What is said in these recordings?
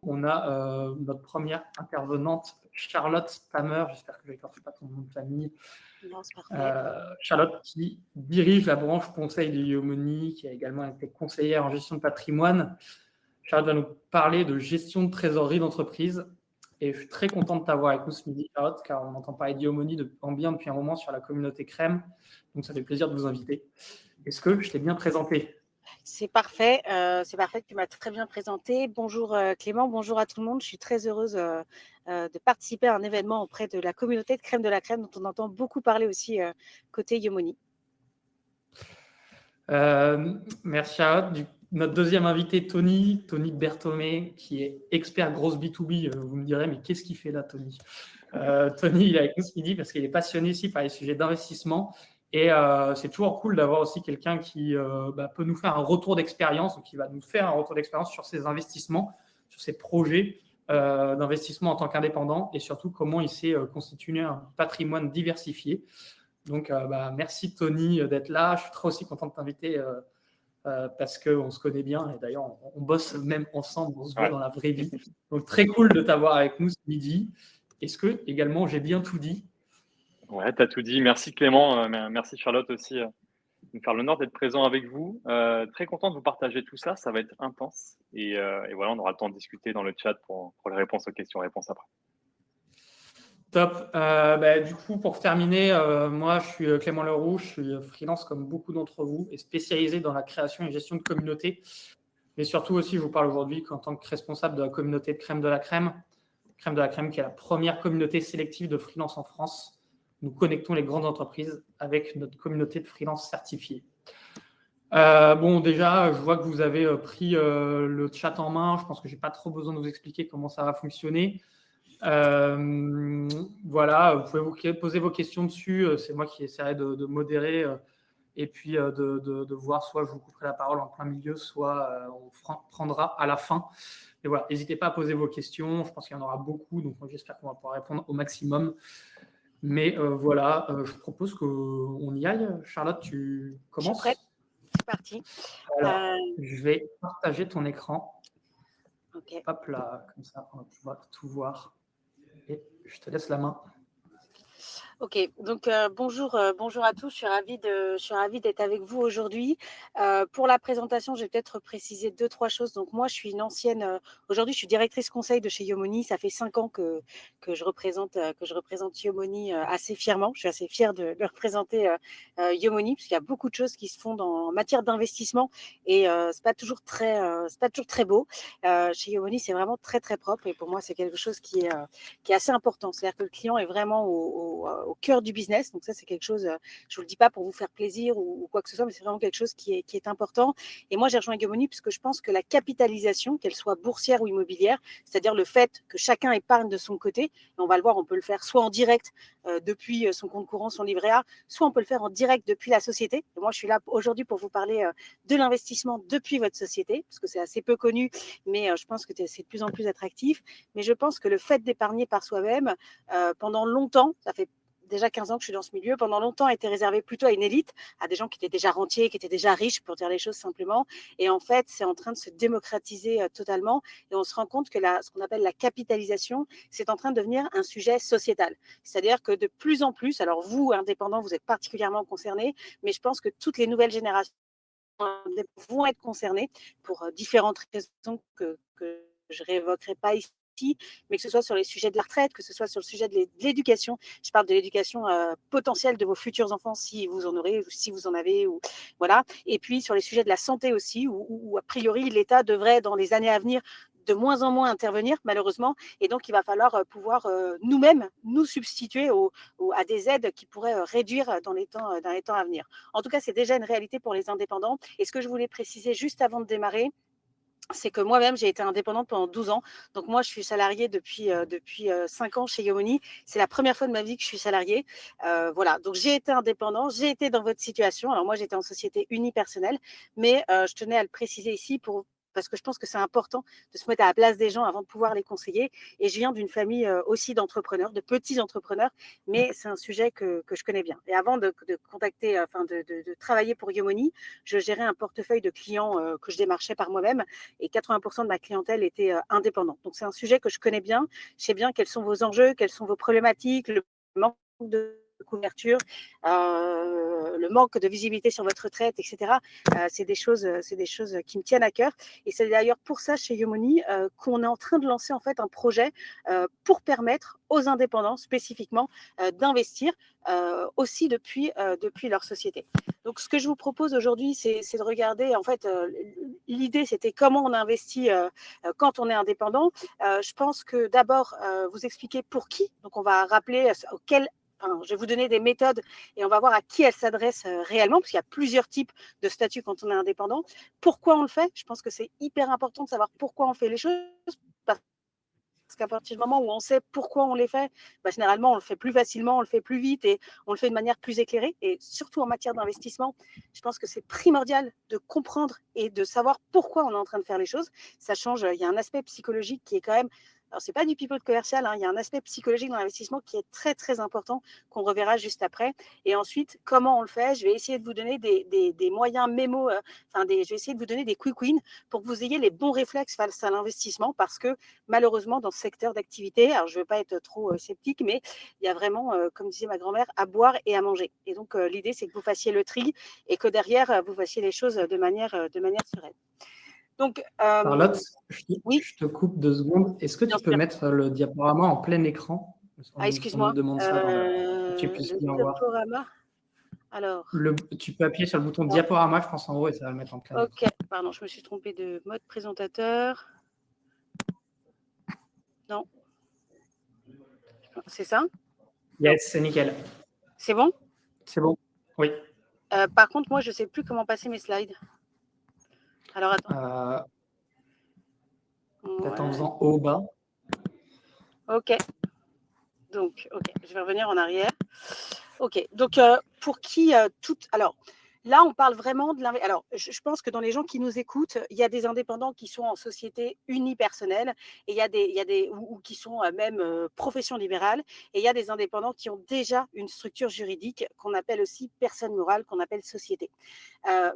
on a notre première intervenante, Charlotte Stammer, j'espère que je n'écorche pas ton nom de famille. Non, c'est parfait. Charlotte qui dirige la branche conseil de Yomoni, qui a également été conseillère en gestion de patrimoine. Charlotte va nous parler de gestion de trésorerie d'entreprise. Et je suis très content de t'avoir avec nous ce midi, Charlotte, car on entend parler d'Yomoni en bien depuis un moment sur la communauté crème. Donc, ça fait plaisir de vous inviter. Est-ce que je t'ai bien présenté ? C'est parfait, tu m'as très bien présenté. Bonjour Clément, bonjour à tout le monde. Je suis très heureuse de participer à un événement auprès de la communauté de crème de la crème, dont on entend beaucoup parler aussi côté Yomoni. Merci Charlotte. Notre deuxième invité, Tony Berthomé, qui est expert grosse B2B. Vous me direz, mais qu'est-ce qu'il fait là, Tony ? Tony, il est avec nous ce midi parce qu'il est passionné ici par les sujets d'investissement. Et c'est toujours cool d'avoir aussi quelqu'un qui peut nous faire un retour d'expérience, donc qui va nous faire un retour d'expérience sur ses investissements, sur ses projets d'investissement en tant qu'indépendant et surtout comment il s'est constitué un patrimoine diversifié. Donc, merci Tony d'être là. Je suis très aussi content de t'inviter parce qu'on se connaît bien et d'ailleurs, on bosse même ensemble, on se voit dans la vraie vie. Donc, très cool de t'avoir avec nous ce midi. Est-ce que, également, j'ai bien tout dit ? Ouais, tu as tout dit. Merci Clément, merci Charlotte aussi de me faire l'honneur d'être présent avec vous. Très content de vous partager tout ça, ça va être intense. Et voilà, on aura le temps de discuter dans le chat pour les réponses aux questions-réponses après. Top. Du coup, pour terminer, moi, je suis Clément Leroux, je suis freelance comme beaucoup d'entre vous et spécialisé dans la création et gestion de communautés. Mais surtout aussi, je vous parle aujourd'hui en tant que responsable de la communauté de Crème de la Crème. Crème de la Crème qui est la première communauté sélective de freelance en France. Nous connectons les grandes entreprises avec notre communauté de freelance certifiée. Déjà, je vois que vous avez pris le chat en main. Je pense que je n'ai pas trop besoin de vous expliquer comment ça va fonctionner. Voilà, vous pouvez vous poser vos questions dessus. C'est moi qui essaierai de modérer et puis de voir, soit je vous couperai la parole en plein milieu, soit on prendra à la fin. Et voilà, n'hésitez pas à poser vos questions. Je pense qu'il y en aura beaucoup, donc j'espère qu'on va pouvoir répondre au maximum. Mais voilà, je propose qu'on y aille. Charlotte, tu commences ? Je suis prête, c'est parti. Alors, je vais partager ton écran. Ok. Hop là, comme ça, on va pouvoir tout voir. Et je te laisse la main. Ok, donc bonjour à tous, je suis ravie d'être avec vous aujourd'hui. Pour la présentation, je vais peut-être préciser 2-3 choses. Donc moi, je suis une ancienne, aujourd'hui je suis directrice conseil de chez Yomoni. Ça fait 5 ans que je représente Yomoni assez fièrement. Je suis assez fière de représenter Yomoni, parce qu'il y a beaucoup de choses qui se font en matière d'investissement et c'est pas toujours très beau. Chez Yomoni, c'est vraiment très très propre et pour moi, c'est quelque chose qui est assez important. C'est-à-dire que le client est vraiment au cœur du business. Donc ça, c'est quelque chose, je vous le dis pas pour vous faire plaisir ou quoi que ce soit, mais c'est vraiment quelque chose qui est important. Et moi, j'ai rejoint Yomoni puisque je pense que la capitalisation, qu'elle soit boursière ou immobilière, c'est-à-dire le fait que chacun épargne de son côté, et on va le voir, on peut le faire soit en direct depuis son compte courant, son livret A, soit on peut le faire en direct depuis la société. Et moi, je suis là aujourd'hui pour vous parler de l'investissement depuis votre société, parce que c'est assez peu connu, mais je pense que c'est de plus en plus attractif. Mais je pense que le fait d'épargner par soi-même, pendant longtemps, ça fait déjà 15 ans que je suis dans ce milieu, pendant longtemps a été réservé plutôt à une élite, à des gens qui étaient déjà rentiers, qui étaient déjà riches, pour dire les choses simplement. Et en fait, c'est en train de se démocratiser totalement. Et on se rend compte que ce qu'on appelle la capitalisation, c'est en train de devenir un sujet sociétal. C'est-à-dire que de plus en plus, alors vous, indépendants, vous êtes particulièrement concernés, mais je pense que toutes les nouvelles générations vont être concernées pour différentes raisons que je ne réévoquerai pas ici, mais que ce soit sur les sujets de la retraite, que ce soit sur le sujet de l'éducation. Je parle de l'éducation potentielle de vos futurs enfants, si vous en aurez, ou si vous en avez, ou voilà. Et puis sur les sujets de la santé aussi, où a priori l'État devrait, dans les années à venir, de moins en moins intervenir, malheureusement. Et donc, il va falloir pouvoir nous-mêmes nous substituer à des aides qui pourraient réduire dans les temps à venir. En tout cas, c'est déjà une réalité pour les indépendants. Et ce que je voulais préciser juste avant de démarrer, c'est que moi-même, j'ai été indépendante pendant 12 ans. Donc moi, je suis salariée depuis 5 ans chez Yomoni. C'est la première fois de ma vie que je suis salariée. Voilà, donc j'ai été indépendant, j'ai été dans votre situation. Alors moi, j'étais en société unipersonnelle, mais je tenais à le préciser ici pour parce que je pense que c'est important de se mettre à la place des gens avant de pouvoir les conseiller. Et je viens d'une famille aussi d'entrepreneurs, de petits entrepreneurs, mais c'est un sujet que je connais bien. Et avant de contacter, de travailler pour Yomoni, je gérais un portefeuille de clients que je démarchais par moi-même, et 80% de ma clientèle était indépendante. Donc c'est un sujet que je connais bien. Je sais bien quels sont vos enjeux, quelles sont vos problématiques, le manque de couverture, le manque de visibilité sur votre retraite, etc. C'est des choses qui me tiennent à cœur. Et c'est d'ailleurs pour ça chez Yomoni qu'on est en train de lancer en fait un projet pour permettre aux indépendants spécifiquement d'investir aussi depuis leur société. Donc ce que je vous propose aujourd'hui, c'est de regarder, en fait, l'idée c'était comment on investit quand on est indépendant. Je pense que d'abord, vous expliquer pour qui. Donc on va rappeler je vais vous donner des méthodes et on va voir à qui elles s'adressent réellement, parce qu'il y a plusieurs types de statuts quand on est indépendant. Pourquoi on le fait? Je pense que c'est hyper important de savoir pourquoi on fait les choses. Parce qu'à partir du moment où on sait pourquoi on les fait, généralement, on le fait plus facilement, on le fait plus vite et on le fait de manière plus éclairée. Et surtout en matière d'investissement, je pense que c'est primordial de comprendre et de savoir pourquoi on est en train de faire les choses. Ça change, il y a un aspect psychologique qui est quand même... Alors, ce n'est pas du people commercial, il y a un aspect psychologique dans l'investissement qui est très, très important, qu'on reverra juste après. Et ensuite, comment on le fait? Je vais essayer de vous donner des moyens mémo, je vais essayer de vous donner des quick wins pour que vous ayez les bons réflexes face à l'investissement, parce que malheureusement, dans ce secteur d'activité, alors je ne veux pas être trop sceptique, mais il y a vraiment, comme disait ma grand-mère, à boire et à manger. Et donc, l'idée, c'est que vous fassiez le tri et que derrière, vous fassiez les choses de manière sereine. Donc, Charlotte, oui, je te coupe 2 secondes. Est-ce que bien tu peux sûr. mettre le diaporama en plein écran? On nous Excuse-moi. demande ça pour que tu puisses Le bien voir. diaporama. Alors. Tu peux appuyer sur le bouton diaporama, je pense en haut, et ça va le mettre en plein écran. Ok, pardon, je me suis trompée de mode présentateur. Non. C'est ça? Yes, c'est nickel. C'est bon? C'est bon. Oui. Par contre, moi, je ne sais plus comment passer mes slides. Alors, attends. Peut-être en faisant haut, bas. Ok. Donc, ok, je vais revenir en arrière. Ok, donc pour qui alors là, on parle vraiment de l'investissement. Alors, je pense que dans les gens qui nous écoutent, il y a des indépendants qui sont en société unipersonnelle et il y a des ou qui sont même profession libérale, et il y a des indépendants qui ont déjà une structure juridique qu'on appelle aussi personne morale, qu'on appelle société.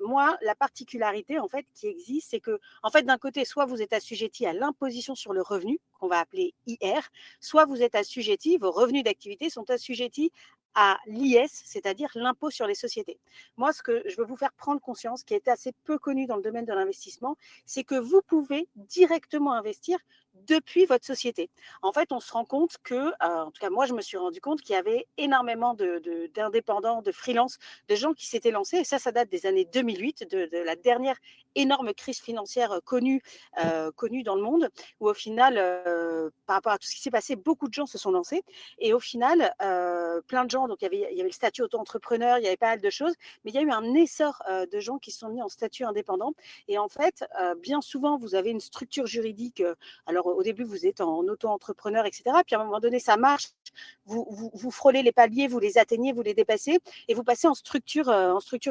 Moi, la particularité en fait qui existe, c'est que en fait d'un côté, soit vous êtes assujetti à l'imposition sur le revenu, qu'on va appeler IR, soit vous êtes assujetti, vos revenus d'activité sont assujettis à l'IS, c'est-à-dire l'impôt sur les sociétés. Moi, ce que je veux vous faire prendre conscience, qui est assez peu connu dans le domaine de l'investissement, c'est que vous pouvez directement investir depuis votre société. En fait, on se rend compte que, en tout cas moi, je me suis rendu compte qu'il y avait énormément d'indépendants, de freelance, de gens qui s'étaient lancés, et ça date des années 2008, de la dernière énorme crise financière connue dans le monde, où au final, par rapport à tout ce qui s'est passé, beaucoup de gens se sont lancés, et au final, plein de gens, donc il y avait le statut auto-entrepreneur, il y avait pas mal de choses, mais il y a eu un essor de gens qui se sont mis en statut indépendant. Et en fait, bien souvent, vous avez une structure juridique. Alors au début, vous êtes en auto-entrepreneur, etc. Puis à un moment donné, ça marche. Vous frôlez les paliers, vous les atteignez, vous les dépassez, et vous passez en structure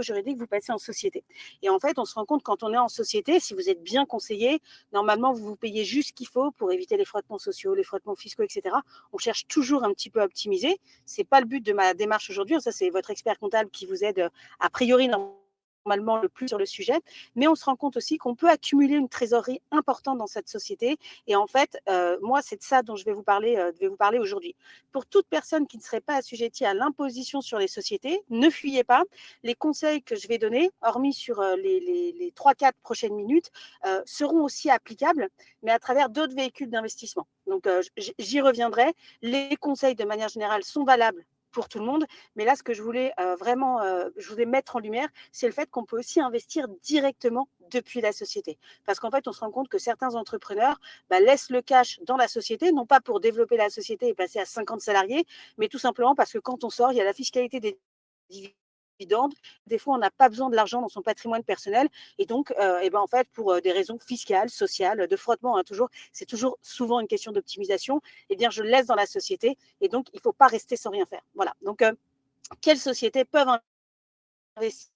juridique, vous passez en société. Et en fait, on se rend compte quand on est en société, si vous êtes bien conseillé, normalement, vous payez juste ce qu'il faut pour éviter les frottements sociaux, les frottements fiscaux, etc. On cherche toujours un petit peu à optimiser. C'est pas le but de ma démarche aujourd'hui. Ça, c'est votre expert comptable qui vous aide a priori normalement le plus sur le sujet, mais on se rend compte aussi qu'on peut accumuler une trésorerie importante dans cette société. Et en fait, moi, c'est de ça dont je vais vous parler aujourd'hui. Pour toute personne qui ne serait pas assujettie à l'imposition sur les sociétés, ne fuyez pas. Les conseils que je vais donner, hormis sur les 3-4 prochaines minutes, seront aussi applicables, mais à travers d'autres véhicules d'investissement. Donc, j'y reviendrai. Les conseils, de manière générale, sont valables pour tout le monde. Mais là, ce que je voulais je voulais mettre en lumière, c'est le fait qu'on peut aussi investir directement depuis la société. Parce qu'en fait, on se rend compte que certains entrepreneurs laissent le cash dans la société, non pas pour développer la société et passer à 50 salariés, mais tout simplement parce que quand on sort, il y a la fiscalité des dividendes. Des fois, on n'a pas besoin de l'argent dans son patrimoine personnel. Et donc, en fait, pour des raisons fiscales, sociales, de frottement, toujours, c'est toujours souvent une question d'optimisation. Eh bien, je le laisse dans la société. Et donc, il ne faut pas rester sans rien faire. Voilà. Donc, quelles sociétés peuvent investir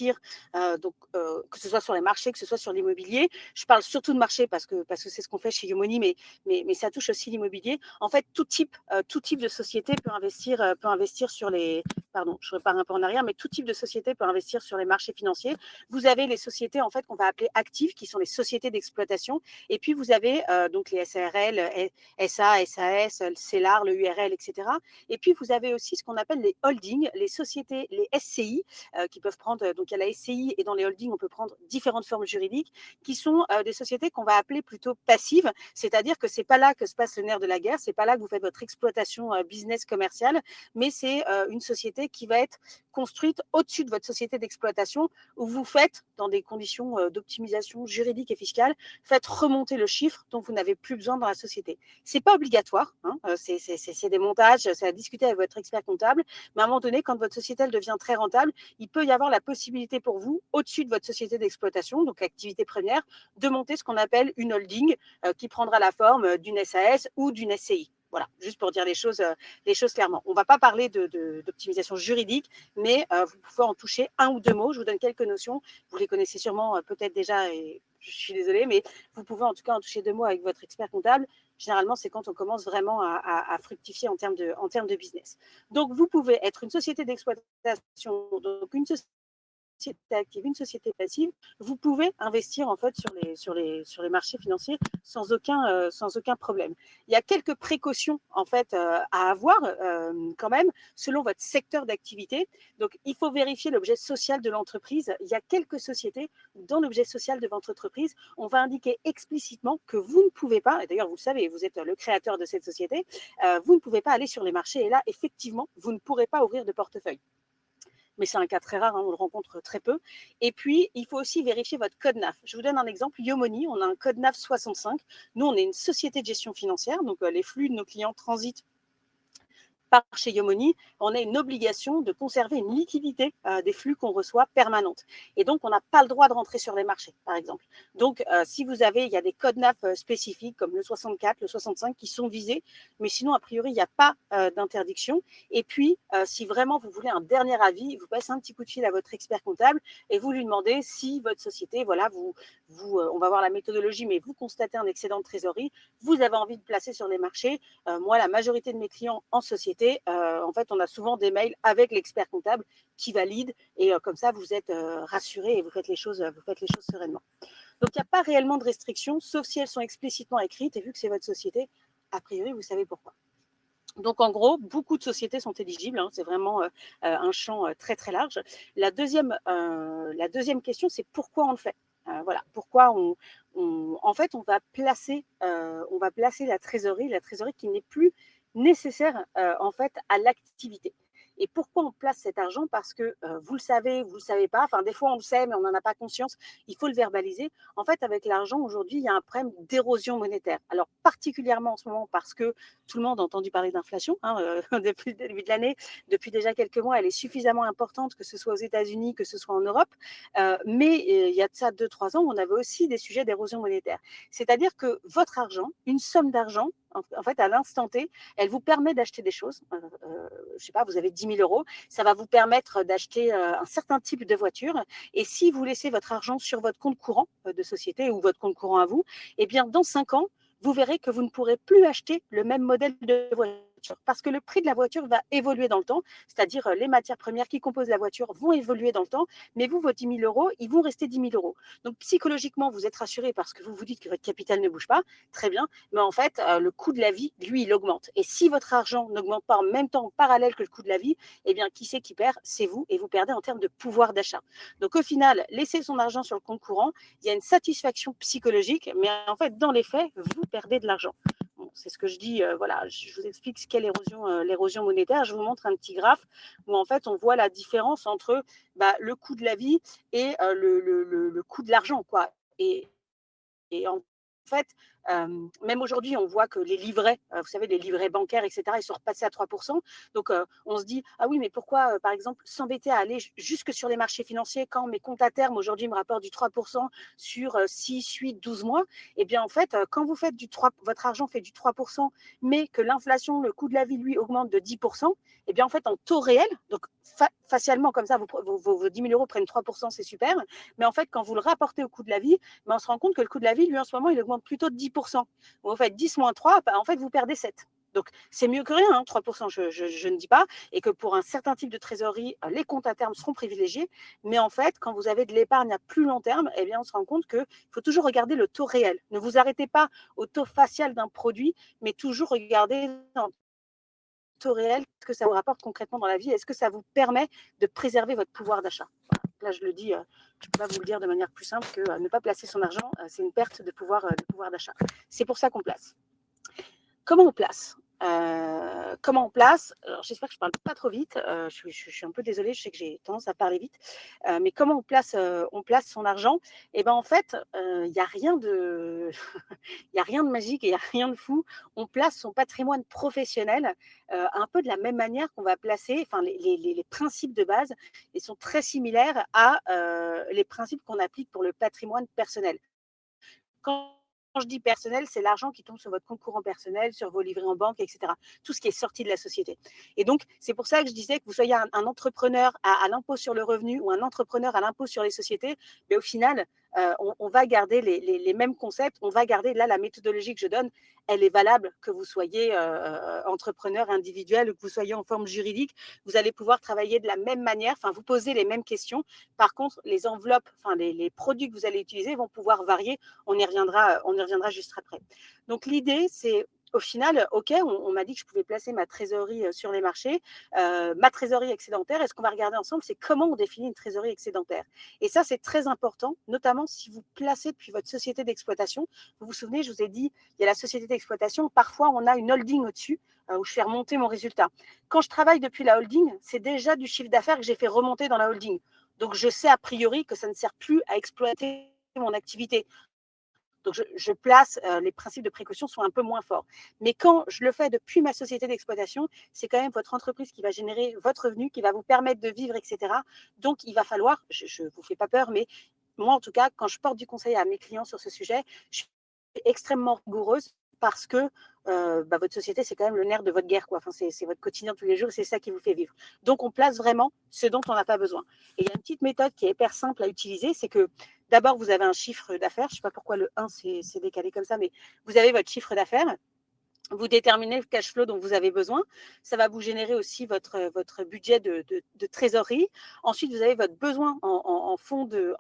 investir, que ce soit sur les marchés, que ce soit sur l'immobilier. Je parle surtout de marché parce que c'est ce qu'on fait chez Yomoni, mais ça touche aussi l'immobilier. En fait, tout type de société peut investir sur les… Pardon, je repars un peu en arrière, mais tout type de société peut investir sur les marchés financiers. Vous avez les sociétés en fait qu'on va appeler actives, qui sont les sociétés d'exploitation, et puis vous avez donc les SARL, SA, SAS, le CELAR, le URL, etc. Et puis vous avez aussi ce qu'on appelle les holdings, les sociétés, les SCI, qui peuvent prendre, donc il y a la SCI et dans les holdings on peut prendre différentes formes juridiques, qui sont des sociétés qu'on va appeler plutôt passives, c'est-à-dire que c'est pas là que se passe le nerf de la guerre, c'est pas là que vous faites votre exploitation business commerciale, mais c'est une société qui va être construite au-dessus de votre société d'exploitation, où vous faites, dans des conditions d'optimisation juridique et fiscale, faites remonter le chiffre dont vous n'avez plus besoin dans la société. C'est pas obligatoire, hein, c'est des montages, c'est à discuter avec votre expert comptable, mais à un moment donné, quand votre société elle devient très rentable, il peut y avoir la possibilité pour vous, au-dessus de votre société d'exploitation, donc activité première, de monter ce qu'on appelle une holding qui prendra la forme d'une SAS ou d'une SCI. Voilà, juste pour dire les choses clairement. On ne va pas parler d'optimisation juridique, mais vous pouvez en toucher un ou deux mots. Je vous donne quelques notions. Vous les connaissez sûrement peut-être déjà, et je suis désolée, mais vous pouvez en tout cas en toucher deux mots avec votre expert comptable. Généralement, c'est quand on commence vraiment à fructifier en termes de business. Donc, vous pouvez être une société d'exploitation, donc une société active, une société passive, vous pouvez investir en fait sur les marchés financiers sans aucun problème. Il y a quelques précautions en fait à avoir quand même selon votre secteur d'activité. Donc il faut vérifier l'objet social de l'entreprise. Il y a quelques sociétés où dans l'objet social de votre entreprise, on va indiquer explicitement que vous ne pouvez pas, et d'ailleurs vous le savez, vous êtes le créateur de cette société, vous ne pouvez pas aller sur les marchés et là effectivement vous ne pourrez pas ouvrir de portefeuille. Mais c'est un cas très rare, hein, on le rencontre très peu. Et puis, il faut aussi vérifier votre code NAF. Je vous donne un exemple. Yomoni, on a un code NAF 65. Nous, on est une société de gestion financière, donc les flux de nos clients transitent par chez Yomoni, on a une obligation de conserver une liquidité des flux qu'on reçoit permanente. Et donc, on n'a pas le droit de rentrer sur les marchés, par exemple. Donc, si vous avez, il y a des codes NAF spécifiques comme le 64, le 65 qui sont visés, mais sinon, a priori, il n'y a pas d'interdiction. Et puis, si vraiment vous voulez un dernier avis, vous passez un petit coup de fil à votre expert comptable et vous lui demandez si votre société, voilà, on va voir la méthodologie, mais vous constatez un excédent de trésorerie, vous avez envie de placer sur les marchés. Moi, la majorité de mes clients en société, en fait, on a souvent des mails avec l'expert comptable qui valide et comme ça, vous êtes rassurés et vous faites les choses sereinement. Donc, il n'y a pas réellement de restrictions, sauf si elles sont explicitement écrites et vu que c'est votre société, a priori, vous savez pourquoi. Donc, en gros, beaucoup de sociétés sont éligibles. Hein, c'est vraiment un champ très, très large. La deuxième question, c'est pourquoi on le fait. Voilà, pourquoi en fait, on va placer la trésorerie qui n'est plus nécessaire en fait à l'activité. Et pourquoi on place cet argent? Parce que vous le savez pas. Enfin, des fois, on le sait, mais on n'en a pas conscience. Il faut le verbaliser. En fait, avec l'argent, aujourd'hui, il y a un problème d'érosion monétaire. Alors, particulièrement en ce moment, parce que tout le monde a entendu parler d'inflation depuis le début de l'année. Depuis déjà quelques mois, elle est suffisamment importante, que ce soit aux États-Unis, que ce soit en Europe. Mais il y a de ça 2-3 ans, on avait aussi des sujets d'érosion monétaire. C'est-à-dire que votre argent, une somme d'argent, en fait, à l'instant T, elle vous permet d'acheter des choses. Je ne sais pas, vous avez 10 000 euros, ça va vous permettre d'acheter un certain type de voiture. Et si vous laissez votre argent sur votre compte courant de société ou votre compte courant à vous, eh bien, dans 5 ans, vous verrez que vous ne pourrez plus acheter le même modèle de voiture parce que le prix de la voiture va évoluer dans le temps, c'est-à-dire les matières premières qui composent la voiture vont évoluer dans le temps, mais vous, vos 10 000 euros, ils vont rester 10 000 euros. Donc, psychologiquement, vous êtes rassuré parce que vous vous dites que votre capital ne bouge pas, très bien, mais en fait, le coût de la vie, lui, il augmente. Et si votre argent n'augmente pas en même temps, en parallèle que le coût de la vie, eh bien, qui c'est qui perd? C'est vous, et vous perdez en termes de pouvoir d'achat. Donc, au final, laisser son argent sur le compte courant, il y a une satisfaction psychologique, mais en fait, dans les faits, vous perdez de l'argent. Bon, c'est ce que je dis, voilà, je vous explique ce qu'est l'érosion monétaire. Je vous montre un petit graphe où en fait on voit la différence entre le coût de la vie et le coût de l'argent, quoi. Et en fait, même aujourd'hui, on voit que les livrets, vous savez, les livrets bancaires, etc., ils sont repassés à 3%. Donc, on se dit, ah oui, mais pourquoi, par exemple, s'embêter à aller jusque sur les marchés financiers quand mes comptes à terme, aujourd'hui, me rapportent du 3% sur 6, 8, 12 mois? Eh bien, en fait, quand vous faites votre argent fait du 3%, mais que l'inflation, le coût de la vie, lui, augmente de 10%, eh bien, en fait, en taux réel, donc facialement comme ça, vos 10 000 euros prennent 3%, c'est super. Mais en fait, quand vous le rapportez au coût de la vie, on se rend compte que le coût de la vie, lui, en ce moment, il augmente plutôt de 10%. Vous faites 10 moins 3, en fait, vous perdez 7. Donc, c'est mieux que rien, 3%, je ne dis pas. Et que pour un certain type de trésorerie, les comptes à terme seront privilégiés. Mais en fait, quand vous avez de l'épargne à plus long terme, eh bien, on se rend compte qu'il faut toujours regarder le taux réel. Ne vous arrêtez pas au taux facial d'un produit, mais toujours regarder dans le taux réel ce que ça vous rapporte concrètement dans la vie. Est-ce que ça vous permet de préserver votre pouvoir d'achat? Là, je le dis, je ne peux pas vous le dire de manière plus simple que ne pas placer son argent, c'est une perte de pouvoir d'achat. C'est pour ça qu'on place. Comment on place? Alors, j'espère que je ne parle pas trop vite. Je suis un peu désolée, je sais que j'ai tendance à parler vite. Mais comment on place son argent? Eh ben, en fait, il n'y a rien de il y a rien de magique et il n'y a rien de fou. On place son patrimoine professionnel un peu de la même manière qu'on va placer, enfin, les principes de base, ils sont très similaires à les principes qu'on applique pour le patrimoine personnel. Quand je dis personnel, c'est l'argent qui tombe sur votre compte courant personnel, sur vos livrets en banque, etc. Tout ce qui est sorti de la société. Et donc, c'est pour ça que je disais que vous soyez un entrepreneur à l'impôt sur le revenu ou un entrepreneur à l'impôt sur les sociétés, mais au final, on va garder les mêmes concepts. On va garder, là, la méthodologie que je donne, elle est valable que vous soyez entrepreneur individuel ou que vous soyez en forme juridique. Vous allez pouvoir travailler de la même manière, enfin, vous posez les mêmes questions. Par contre, les enveloppes, enfin, les produits que vous allez utiliser vont pouvoir varier. On y reviendra juste après. Donc, l'idée, c'est au final, OK, on m'a dit que je pouvais placer ma trésorerie sur les marchés. Ma trésorerie excédentaire, et ce qu'on va regarder ensemble, c'est comment on définit une trésorerie excédentaire. Et ça, c'est très important, notamment si vous placez depuis votre société d'exploitation. Vous vous souvenez, je vous ai dit, il y a la société d'exploitation. Parfois, on a une holding au-dessus où je fais remonter mon résultat. Quand je travaille depuis la holding, c'est déjà du chiffre d'affaires que j'ai fait remonter dans la holding. Donc, je sais a priori que ça ne sert plus à exploiter mon activité. Donc, je place, les principes de précaution sont un peu moins forts. Mais quand je le fais depuis ma société d'exploitation, c'est quand même votre entreprise qui va générer votre revenu, qui va vous permettre de vivre, etc. Donc, il va falloir, je ne vous fais pas peur, mais moi, en tout cas, quand je porte du conseil à mes clients sur ce sujet, je suis extrêmement rigoureuse parce que votre société, c'est quand même le nerf de votre guerre, quoi. Enfin, c'est votre quotidien tous les jours, c'est ça qui vous fait vivre. Donc, on place vraiment ce dont on n'a pas besoin. Et il y a une petite méthode qui est hyper simple à utiliser, c'est que d'abord, vous avez un chiffre d'affaires. Je ne sais pas pourquoi le 1, c'est décalé comme ça, mais vous avez votre chiffre d'affaires. Vous déterminez le cash flow dont vous avez besoin. Ça va vous générer aussi votre budget de trésorerie. Ensuite, vous avez votre besoin en fonds de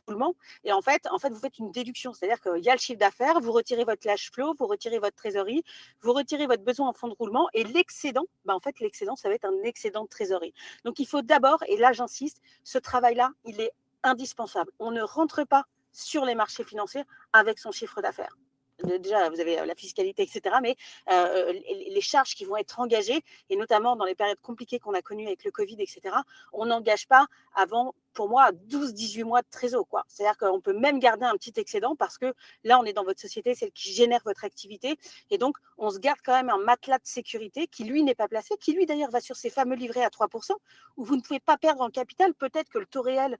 roulement. Et en fait, vous faites une déduction. C'est-à-dire qu'il y a le chiffre d'affaires, vous retirez votre cash flow, vous retirez votre trésorerie, vous retirez votre besoin en fonds de roulement et l'excédent, l'excédent, ça va être un excédent de trésorerie. Donc, il faut d'abord, et là, j'insiste, ce travail-là, il est indispensable. On ne rentre pas sur les marchés financiers avec son chiffre d'affaires. Déjà, vous avez la fiscalité, etc. Mais les charges qui vont être engagées, et notamment dans les périodes compliquées qu'on a connues avec le Covid, etc., on n'engage pas avant, pour moi, 12-18 mois de trésor, quoi. C'est-à-dire qu'on peut même garder un petit excédent parce que là, on est dans votre société, celle qui génère votre activité. Et donc, on se garde quand même un matelas de sécurité qui, lui, n'est pas placé, qui, lui, d'ailleurs, va sur ces fameux livrets à 3%, où vous ne pouvez pas perdre en capital. Peut-être que le taux réel,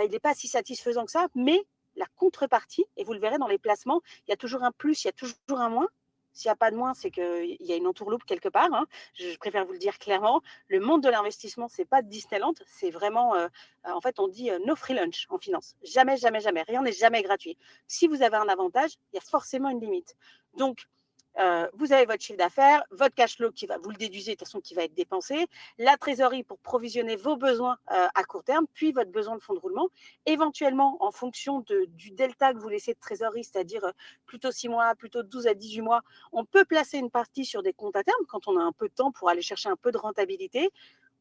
il n'est pas si satisfaisant que ça, mais la contrepartie, et vous le verrez dans les placements, il y a toujours un plus, il y a toujours un moins. S'il n'y a pas de moins, c'est qu'il y a une entourloupe quelque part. Je préfère vous le dire clairement. Le monde de l'investissement, ce n'est pas Disneyland. C'est vraiment, en fait, on dit no free lunch en finance. Jamais, jamais, jamais. Rien n'est jamais gratuit. Si vous avez un avantage, il y a forcément une limite. Donc, vous avez votre chiffre d'affaires, votre cash flow qui va, vous le déduisez de toute façon, qui va être dépensé, la trésorerie pour provisionner vos besoins à court terme, puis votre besoin de fonds de roulement. Éventuellement, en fonction du delta que vous laissez de trésorerie, c'est-à-dire plutôt 6 mois, plutôt 12 à 18 mois, on peut placer une partie sur des comptes à terme quand on a un peu de temps pour aller chercher un peu de rentabilité.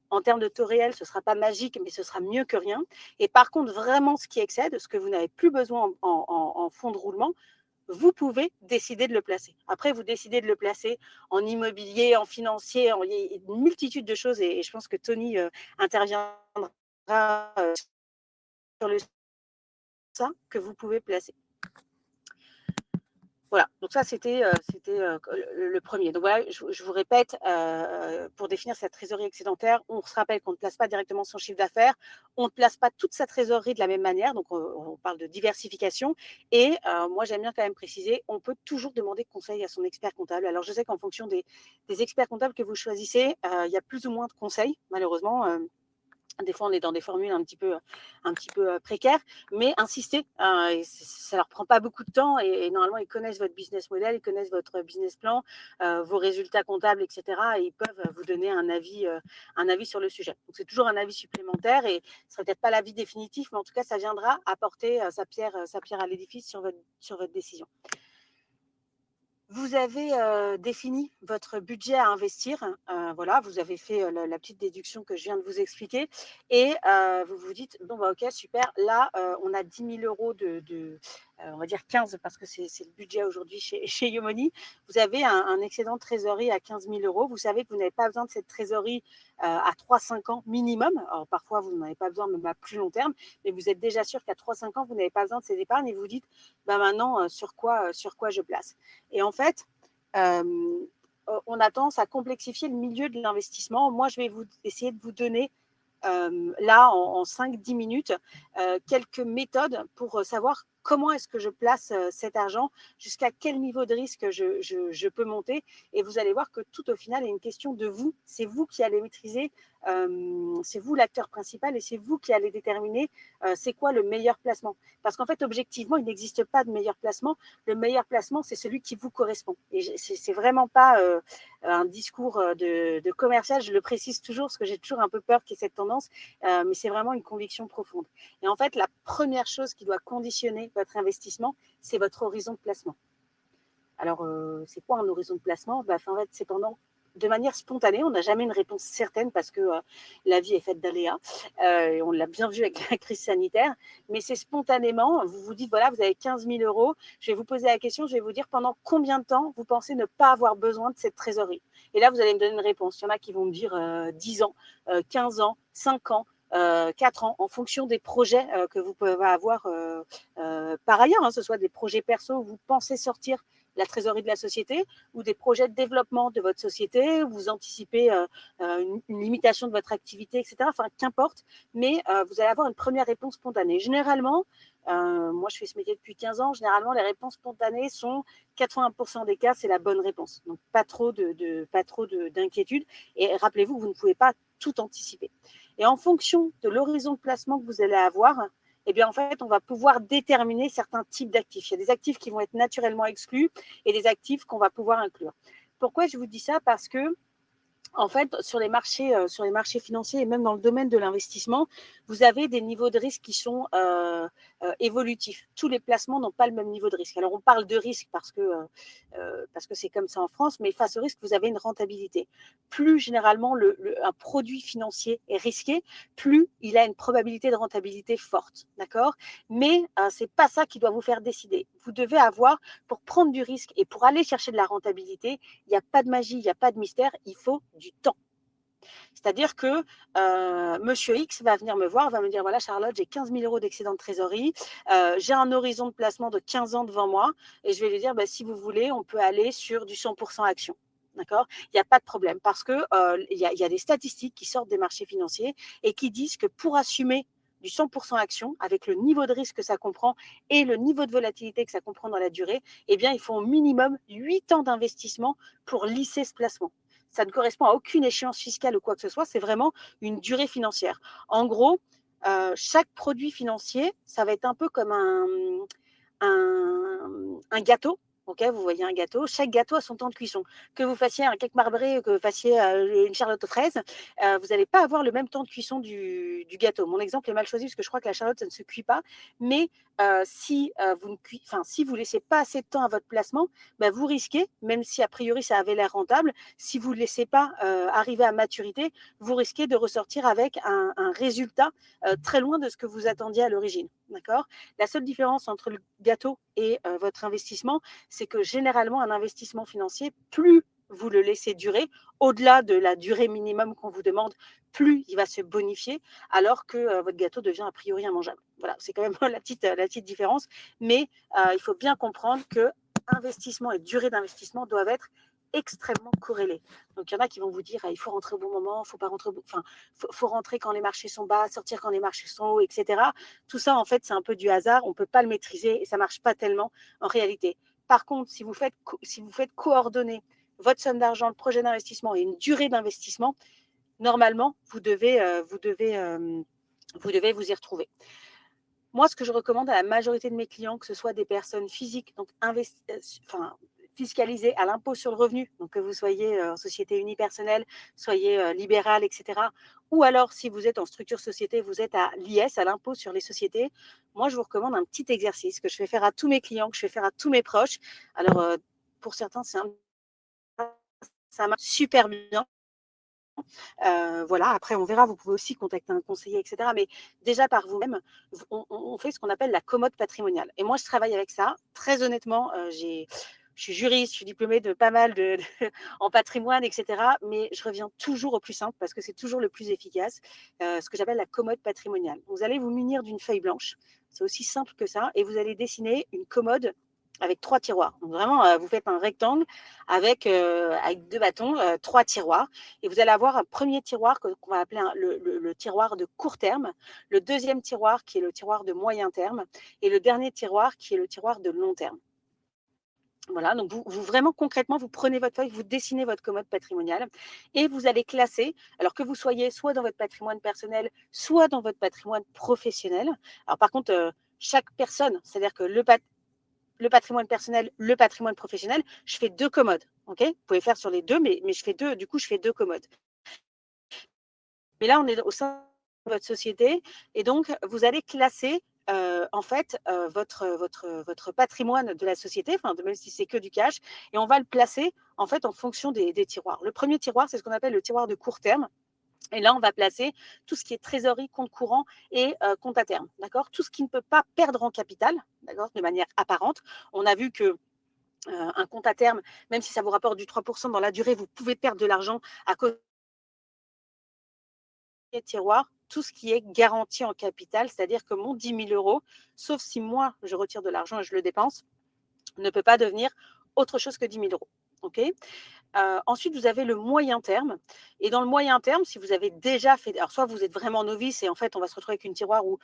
En termes de taux réel, ce ne sera pas magique, mais ce sera mieux que rien. Et par contre, vraiment, ce qui excède, ce que vous n'avez plus besoin en fonds de roulement, vous pouvez décider de le placer. Après, vous décidez de le placer en immobilier, en financier, il y a une multitude de choses et je pense que Tony interviendra sur ça que vous pouvez placer. Voilà, donc ça, c'était le premier. Donc voilà, je vous répète, pour définir cette trésorerie excédentaire, on se rappelle qu'on ne place pas directement son chiffre d'affaires, on ne place pas toute sa trésorerie de la même manière, donc on parle de diversification. Et moi, j'aime bien quand même préciser, on peut toujours demander conseil à son expert comptable. Alors, je sais qu'en fonction des experts comptables que vous choisissez, il y a plus ou moins de conseils, malheureusement. Des fois, on est dans des formules un petit peu précaires, mais insistez, ça leur prend pas beaucoup de temps et normalement, ils connaissent votre business model, ils connaissent votre business plan, vos résultats comptables, etc. Et ils peuvent vous donner un avis sur le sujet. Donc, c'est toujours un avis supplémentaire et ce sera peut-être pas l'avis définitif, mais en tout cas, ça viendra apporter sa pierre à l'édifice sur votre décision. Vous avez défini votre budget à investir. Voilà, vous avez fait la petite déduction que je viens de vous expliquer. Et vous vous dites, bon, bah, ok, super. Là, on a 10 000 euros on va dire 15 parce que c'est le budget aujourd'hui chez Yomoni. Vous avez un excédent de trésorerie à 15 000 euros. Vous savez que vous n'avez pas besoin de cette trésorerie à 3-5 ans minimum. Alors, parfois, vous n'en avez pas besoin, même à plus long terme. Mais vous êtes déjà sûr qu'à 3-5 ans, vous n'avez pas besoin de ces épargnes. Et vous dites, bah, maintenant, sur quoi je place. Et en fait, on a tendance à complexifier le milieu de l'investissement. Moi, je vais essayer de vous donner là, en 5-10 minutes, quelques méthodes pour savoir comment est-ce que je place cet argent, jusqu'à quel niveau de risque je peux monter. Et vous allez voir que tout au final est une question de vous. C'est vous qui allez maîtriser, c'est vous l'acteur principal et c'est vous qui allez déterminer c'est quoi le meilleur placement. Parce qu'en fait, objectivement, il n'existe pas de meilleur placement. Le meilleur placement, c'est celui qui vous correspond. Et c'est vraiment pas un discours de commercial, je le précise toujours parce que j'ai toujours un peu peur qu'il y ait cette tendance, mais c'est vraiment une conviction profonde. Et en fait, la première chose qui doit conditionner votre investissement, c'est votre horizon de placement. Alors, c'est quoi un horizon de placement? En fait, c'est de manière spontanée, on n'a jamais une réponse certaine parce que la vie est faite d'aléas, et on l'a bien vu avec la crise sanitaire, mais c'est spontanément, vous vous dites, voilà, vous avez 15 000 euros, je vais vous poser la question, je vais vous dire pendant combien de temps vous pensez ne pas avoir besoin de cette trésorerie. Et là, vous allez me donner une réponse. Il y en a qui vont me dire 10 ans, 15 ans, 5 ans, 4 ans, en fonction des projets que vous pouvez avoir par ailleurs, que ce soit des projets perso où vous pensez sortir la trésorerie de la société ou des projets de développement de votre société, où vous anticipez une limitation de votre activité, etc. Enfin, qu'importe, mais vous allez avoir une première réponse spontanée. Généralement, moi je fais ce métier depuis 15 ans, généralement les réponses spontanées sont 80% des cas, c'est la bonne réponse. Donc pas trop d'inquiétude. Et rappelez-vous, vous ne pouvez pas tout anticiper. Et en fonction de l'horizon de placement que vous allez avoir, eh bien, en fait, on va pouvoir déterminer certains types d'actifs. Il y a des actifs qui vont être naturellement exclus et des actifs qu'on va pouvoir inclure. Pourquoi je vous dis ça? Parce que, en fait, sur les marchés financiers et même dans le domaine de l'investissement, vous avez des niveaux de risque qui sont évolutifs. Tous les placements n'ont pas le même niveau de risque. Alors, on parle de risque parce que c'est comme ça en France, mais face au risque, vous avez une rentabilité. Plus généralement un produit financier est risqué, plus il a une probabilité de rentabilité forte, d'accord? Mais c'est pas ça qui doit vous faire décider. Vous devez avoir, pour prendre du risque et pour aller chercher de la rentabilité, il n'y a pas de magie, il n'y a pas de mystère, il faut du temps. C'est-à-dire que Monsieur X va venir me voir, va me dire, voilà Charlotte, j'ai 15 000 euros d'excédent de trésorerie, j'ai un horizon de placement de 15 ans devant moi, et je vais lui dire, si vous voulez, on peut aller sur du 100% action. D'accord? Il n'y a pas de problème parce que il y a des statistiques qui sortent des marchés financiers et qui disent que pour assumer du 100% action, avec le niveau de risque que ça comprend et le niveau de volatilité que ça comprend dans la durée, eh bien, il faut au minimum 8 ans d'investissement pour lisser ce placement. Ça ne correspond à aucune échéance fiscale ou quoi que ce soit, c'est vraiment une durée financière. En gros, chaque produit financier, ça va être un peu comme un gâteau. Ok, vous voyez un gâteau, chaque gâteau a son temps de cuisson. Que vous fassiez un cake marbré ou que vous fassiez une charlotte aux fraises, vous n'allez pas avoir le même temps de cuisson du gâteau. Mon exemple est mal choisi parce que je crois que la charlotte, ça ne se cuit pas. Mais si vous ne laissez pas assez de temps à votre placement, vous risquez, même si a priori ça avait l'air rentable, si vous ne laissez pas arriver à maturité, vous risquez de ressortir avec un résultat très loin de ce que vous attendiez à l'origine. D'accord? La seule différence entre le gâteau et votre investissement, c'est que généralement, un investissement financier, plus vous le laissez durer, au-delà de la durée minimum qu'on vous demande, plus il va se bonifier, alors que votre gâteau devient a priori immangeable. Voilà, c'est quand même la petite différence, mais il faut bien comprendre que investissement et durée d'investissement doivent être extrêmement corrélés. Donc, il y en a qui vont vous dire il faut rentrer au bon moment, faut pas rentrer faut rentrer quand les marchés sont bas, sortir quand les marchés sont hauts, etc. Tout ça, en fait, c'est un peu du hasard. On ne peut pas le maîtriser et ça ne marche pas tellement en réalité. Par contre, si vous faites coordonner votre somme d'argent, le projet d'investissement et une durée d'investissement, normalement, vous devez vous y retrouver. Moi, ce que je recommande à la majorité de mes clients, que ce soit des personnes physiques, donc fiscalisées à l'impôt sur le revenu, donc que vous soyez en société unipersonnelle, soyez libéral, etc. Ou alors, si vous êtes en structure société, vous êtes à l'IS, à l'impôt sur les sociétés. Moi, je vous recommande un petit exercice que je fais faire à tous mes clients, que je fais faire à tous mes proches. Alors, pour certains, ça marche super bien. Voilà, après, on verra, vous pouvez aussi contacter un conseiller, etc. Mais déjà par vous-même, on fait ce qu'on appelle la commode patrimoniale. Et moi, je travaille avec ça. Très honnêtement, je suis juriste, je suis diplômée de pas mal en patrimoine, etc. Mais je reviens toujours au plus simple parce que c'est toujours le plus efficace, ce que j'appelle la commode patrimoniale. Vous allez vous munir d'une feuille blanche, c'est aussi simple que ça, et vous allez dessiner une commode avec 3 tiroirs. Donc vraiment, vous faites un rectangle avec 2 bâtons, 3 tiroirs. Et vous allez avoir un premier tiroir qu'on va appeler le tiroir de court terme, le deuxième tiroir qui est le tiroir de moyen terme, et le dernier tiroir qui est le tiroir de long terme. Voilà, donc vous vraiment concrètement, vous prenez votre feuille, vous dessinez votre commode patrimoniale et vous allez classer, alors que vous soyez soit dans votre patrimoine personnel, soit dans votre patrimoine professionnel. Alors par contre, chaque personne, c'est-à-dire que le patrimoine personnel, le patrimoine professionnel, je fais 2 commodes. Okay, vous pouvez faire sur les 2, mais je fais 2, du coup, je fais 2 commodes. Mais là, on est au sein de votre société et donc, vous allez classer en fait votre patrimoine de la société, enfin, même si c'est que du cash, et on va le placer en fait en fonction des tiroirs. Le premier tiroir, c'est ce qu'on appelle le tiroir de court terme. Et là, on va placer tout ce qui est trésorerie, compte courant et compte à terme. D'accord ? Tout ce qui ne peut pas perdre en capital, d'accord, de manière apparente. On a vu que un compte à terme, même si ça vous rapporte du 3% dans la durée, vous pouvez perdre de l'argent à cause des tiroirs. Tout ce qui est garanti en capital, c'est-à-dire que mon 10 000 euros, sauf si moi, je retire de l'argent et je le dépense, ne peut pas devenir autre chose que 10 000 euros. Okay ? Ensuite, vous avez le moyen terme. Et dans le moyen terme, si vous avez déjà fait… Alors, soit vous êtes vraiment novice et en fait, on va se retrouver avec une tiroir où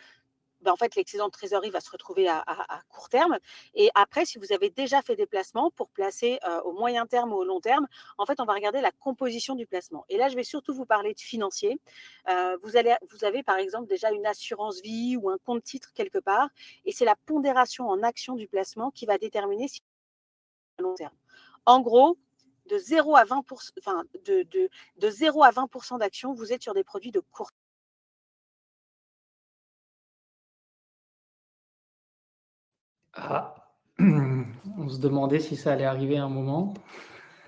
en fait, l'excédent de trésorerie va se retrouver à court terme. Et après, si vous avez déjà fait des placements pour placer au moyen terme ou au long terme, en fait, on va regarder la composition du placement. Et là, je vais surtout vous parler de financier. Vous avez, par exemple, déjà une assurance vie ou un compte titre quelque part. Et c'est la pondération en action du placement qui va déterminer si c'est à long terme. En gros, de 0 à 20%, enfin, de 0 à 20% d'actions, vous êtes sur des produits de court terme. Ah, on se demandait si ça allait arriver à un moment,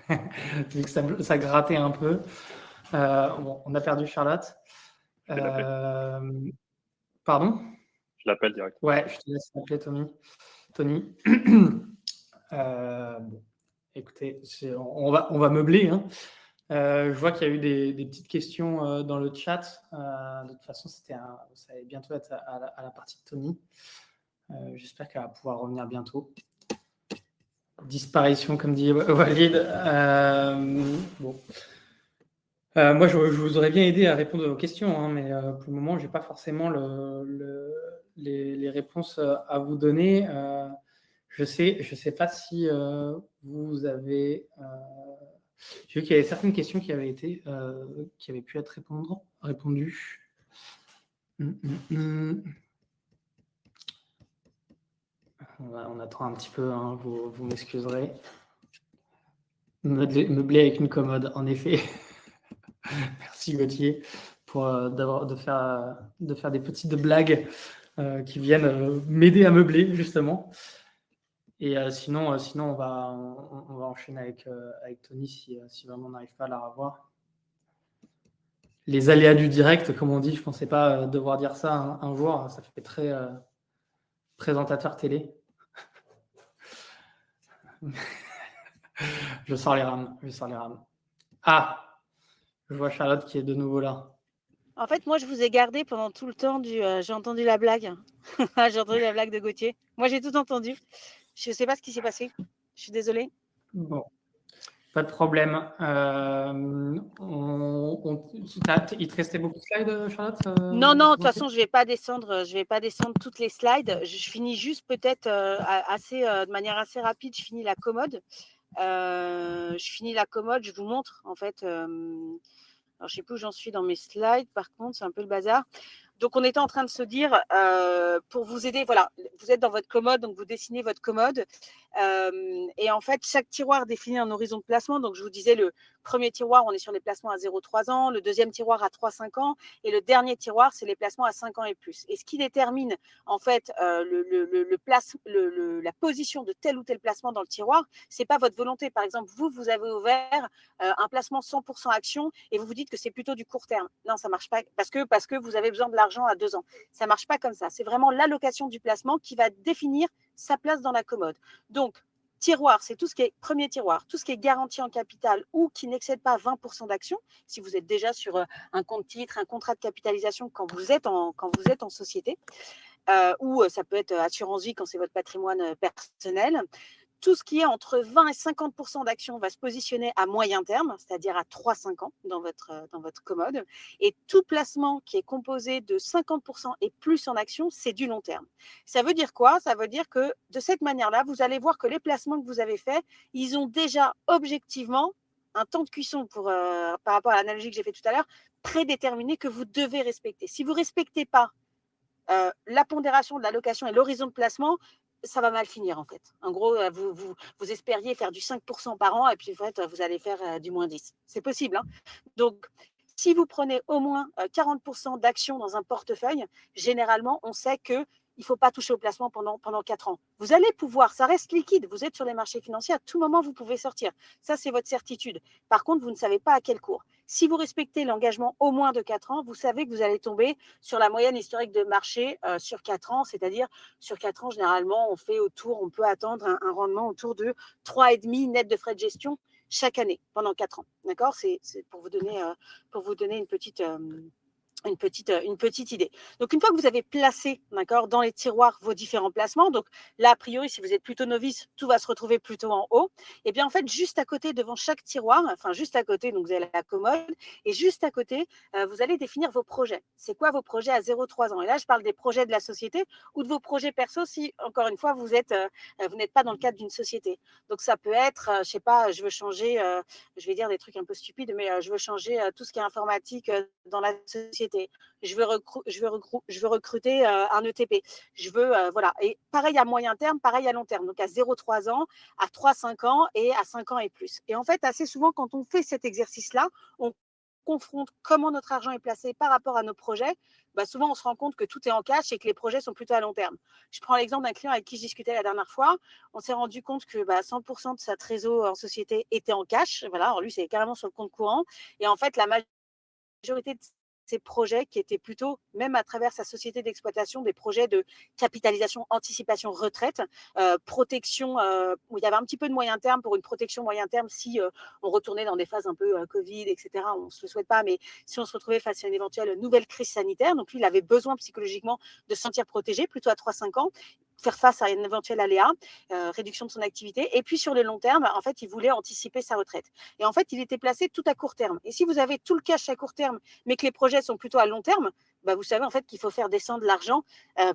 vu que ça grattait un peu. Bon, on a perdu Charlotte. Pardon ? Je l'appelle direct. Ouais, je te laisse appeler Tony. Bon, écoutez, on va meubler. Hein. Je vois qu'il y a eu des petites questions dans le chat. De toute façon, ça allait bientôt être à la partie de Tony. J'espère qu'elle va pouvoir revenir bientôt. Disparition, comme dit Walid. Bon. Moi, je vous aurais bien aidé à répondre aux questions, hein, mais pour le moment, je n'ai pas forcément les réponses à vous donner. Je sais pas si vous avez… J'ai vu qu'il y avait certaines questions qui avaient pu être répondues. On attend un petit peu, hein, vous m'excuserez. Meubler avec une commode, en effet. Merci Gauthier de faire des petites blagues qui viennent m'aider à meubler justement. Et sinon, on va enchaîner avec Tony si vraiment on n'arrive pas à la revoir. Les aléas du direct, comme on dit, je ne pensais pas devoir dire ça un jour. Ça fait très présentateur télé. Je sors les rames. Ah, je vois Charlotte qui est de nouveau là. En fait, moi, je vous ai gardé pendant tout le temps j'ai entendu la blague. J'ai entendu la blague de Gauthier. Moi, j'ai tout entendu. Je ne sais pas ce qui s'est passé. Je suis désolée. Bon, pas de problème. Il te restait beaucoup de slides, Charlotte Non, de toute façon, je vais pas descendre toutes les slides. Je finis juste peut-être de manière assez rapide. Je finis la commode. Je vous montre en fait. Alors, je sais plus où j'en suis dans mes slides. Par contre, c'est un peu le bazar. Donc, on était en train de se dire, pour vous aider, voilà, vous êtes dans votre commode, donc vous dessinez votre commode. Et en fait, chaque tiroir définit un horizon de placement. Donc, je vous disais, le premier tiroir, on est sur les placements à 0,3 ans, le deuxième tiroir à 3,5 ans, et le dernier tiroir, c'est les placements à 5 ans et plus. Et ce qui détermine, en fait, la position de tel ou tel placement dans le tiroir, c'est pas votre volonté. Par exemple, vous avez ouvert un placement 100% action et vous vous dites que c'est plutôt du court terme. Non, ça marche pas parce que vous avez besoin de l'argent à 2 ans. Ça marche pas comme ça. C'est vraiment l'allocation du placement qui va définir sa place dans la commode. Donc, tiroir, c'est tout ce qui est premier tiroir, tout ce qui est garanti en capital ou qui n'excède pas 20% d'actions. Si vous êtes déjà sur un compte titre, un contrat de capitalisation quand vous êtes en société, ou ça peut être assurance vie quand c'est votre patrimoine personnel. Tout ce qui est entre 20 et 50% d'actions va se positionner à moyen terme, c'est-à-dire à 3-5 ans dans votre commode. Et tout placement qui est composé de 50% et plus en actions, c'est du long terme. Ça veut dire quoi? Ça veut dire que de cette manière-là, vous allez voir que les placements que vous avez faits, ils ont déjà objectivement un temps de cuisson par rapport à l'analogie que j'ai fait tout à l'heure, prédéterminé que vous devez respecter. Si vous ne respectez pas la pondération de l'allocation et l'horizon de placement, ça va mal finir en fait. En gros, vous espériez faire du 5% par an et puis en fait, vous allez faire du moins 10. C'est possible. Hein. Donc, si vous prenez au moins 40% d'actions dans un portefeuille, généralement, on sait que il ne faut pas toucher au placement pendant 4 ans. Vous allez pouvoir, ça reste liquide, vous êtes sur les marchés financiers, à tout moment, vous pouvez sortir. Ça, c'est votre certitude. Par contre, vous ne savez pas à quel cours. Si vous respectez l'engagement au moins de 4 ans, vous savez que vous allez tomber sur la moyenne historique de marché sur 4 ans, c'est-à-dire sur 4 ans, généralement, on peut attendre un rendement autour de 3,5 net de frais de gestion chaque année pendant 4 ans. D'accord? C'est pour vous donner une petite idée. Donc, une fois que vous avez placé, d'accord, dans les tiroirs vos différents placements, donc là, a priori, si vous êtes plutôt novice, tout va se retrouver plutôt en haut. Et bien, en fait, juste à côté, devant chaque tiroir, enfin, juste à côté, donc vous avez la commode, et juste à côté, vous allez définir vos projets. C'est quoi vos projets à 0,3 ans? Et là, je parle des projets de la société ou de vos projets perso si, encore une fois, vous n'êtes pas dans le cadre d'une société. Donc, ça peut être, je sais pas, je veux changer, je vais dire des trucs un peu stupides, mais je veux changer tout ce qui est informatique dans la société. Je veux recruter un ETP. Voilà. Et pareil à moyen terme, pareil à long terme. Donc à 0,3 ans, à 3-5 ans et à 5 ans et plus. Et en fait, assez souvent, quand on fait cet exercice-là, on confronte comment notre argent est placé par rapport à nos projets. Souvent, on se rend compte que tout est en cash et que les projets sont plutôt à long terme. Je prends l'exemple d'un client avec qui je discutais la dernière fois. On s'est rendu compte que 100% de sa trésor en société était en cash. Voilà, alors lui, c'est carrément sur le compte courant. Et en fait, la majorité de ces projets qui étaient plutôt, même à travers sa société d'exploitation, des projets de capitalisation, anticipation, retraite, protection, où il y avait un petit peu de moyen terme pour une protection moyen terme si on retournait dans des phases un peu Covid, etc. On ne se le souhaite pas, mais si on se retrouvait face à une éventuelle nouvelle crise sanitaire, donc lui, il avait besoin psychologiquement de se sentir protégé, plutôt à 3-5 ans, faire face à un éventuel aléa, réduction de son activité. Et puis sur le long terme, en fait, il voulait anticiper sa retraite. Et en fait, il était placé tout à court terme. Et si vous avez tout le cash à court terme, mais que les projets sont plutôt à long terme, vous savez en fait qu'il faut faire descendre l'argent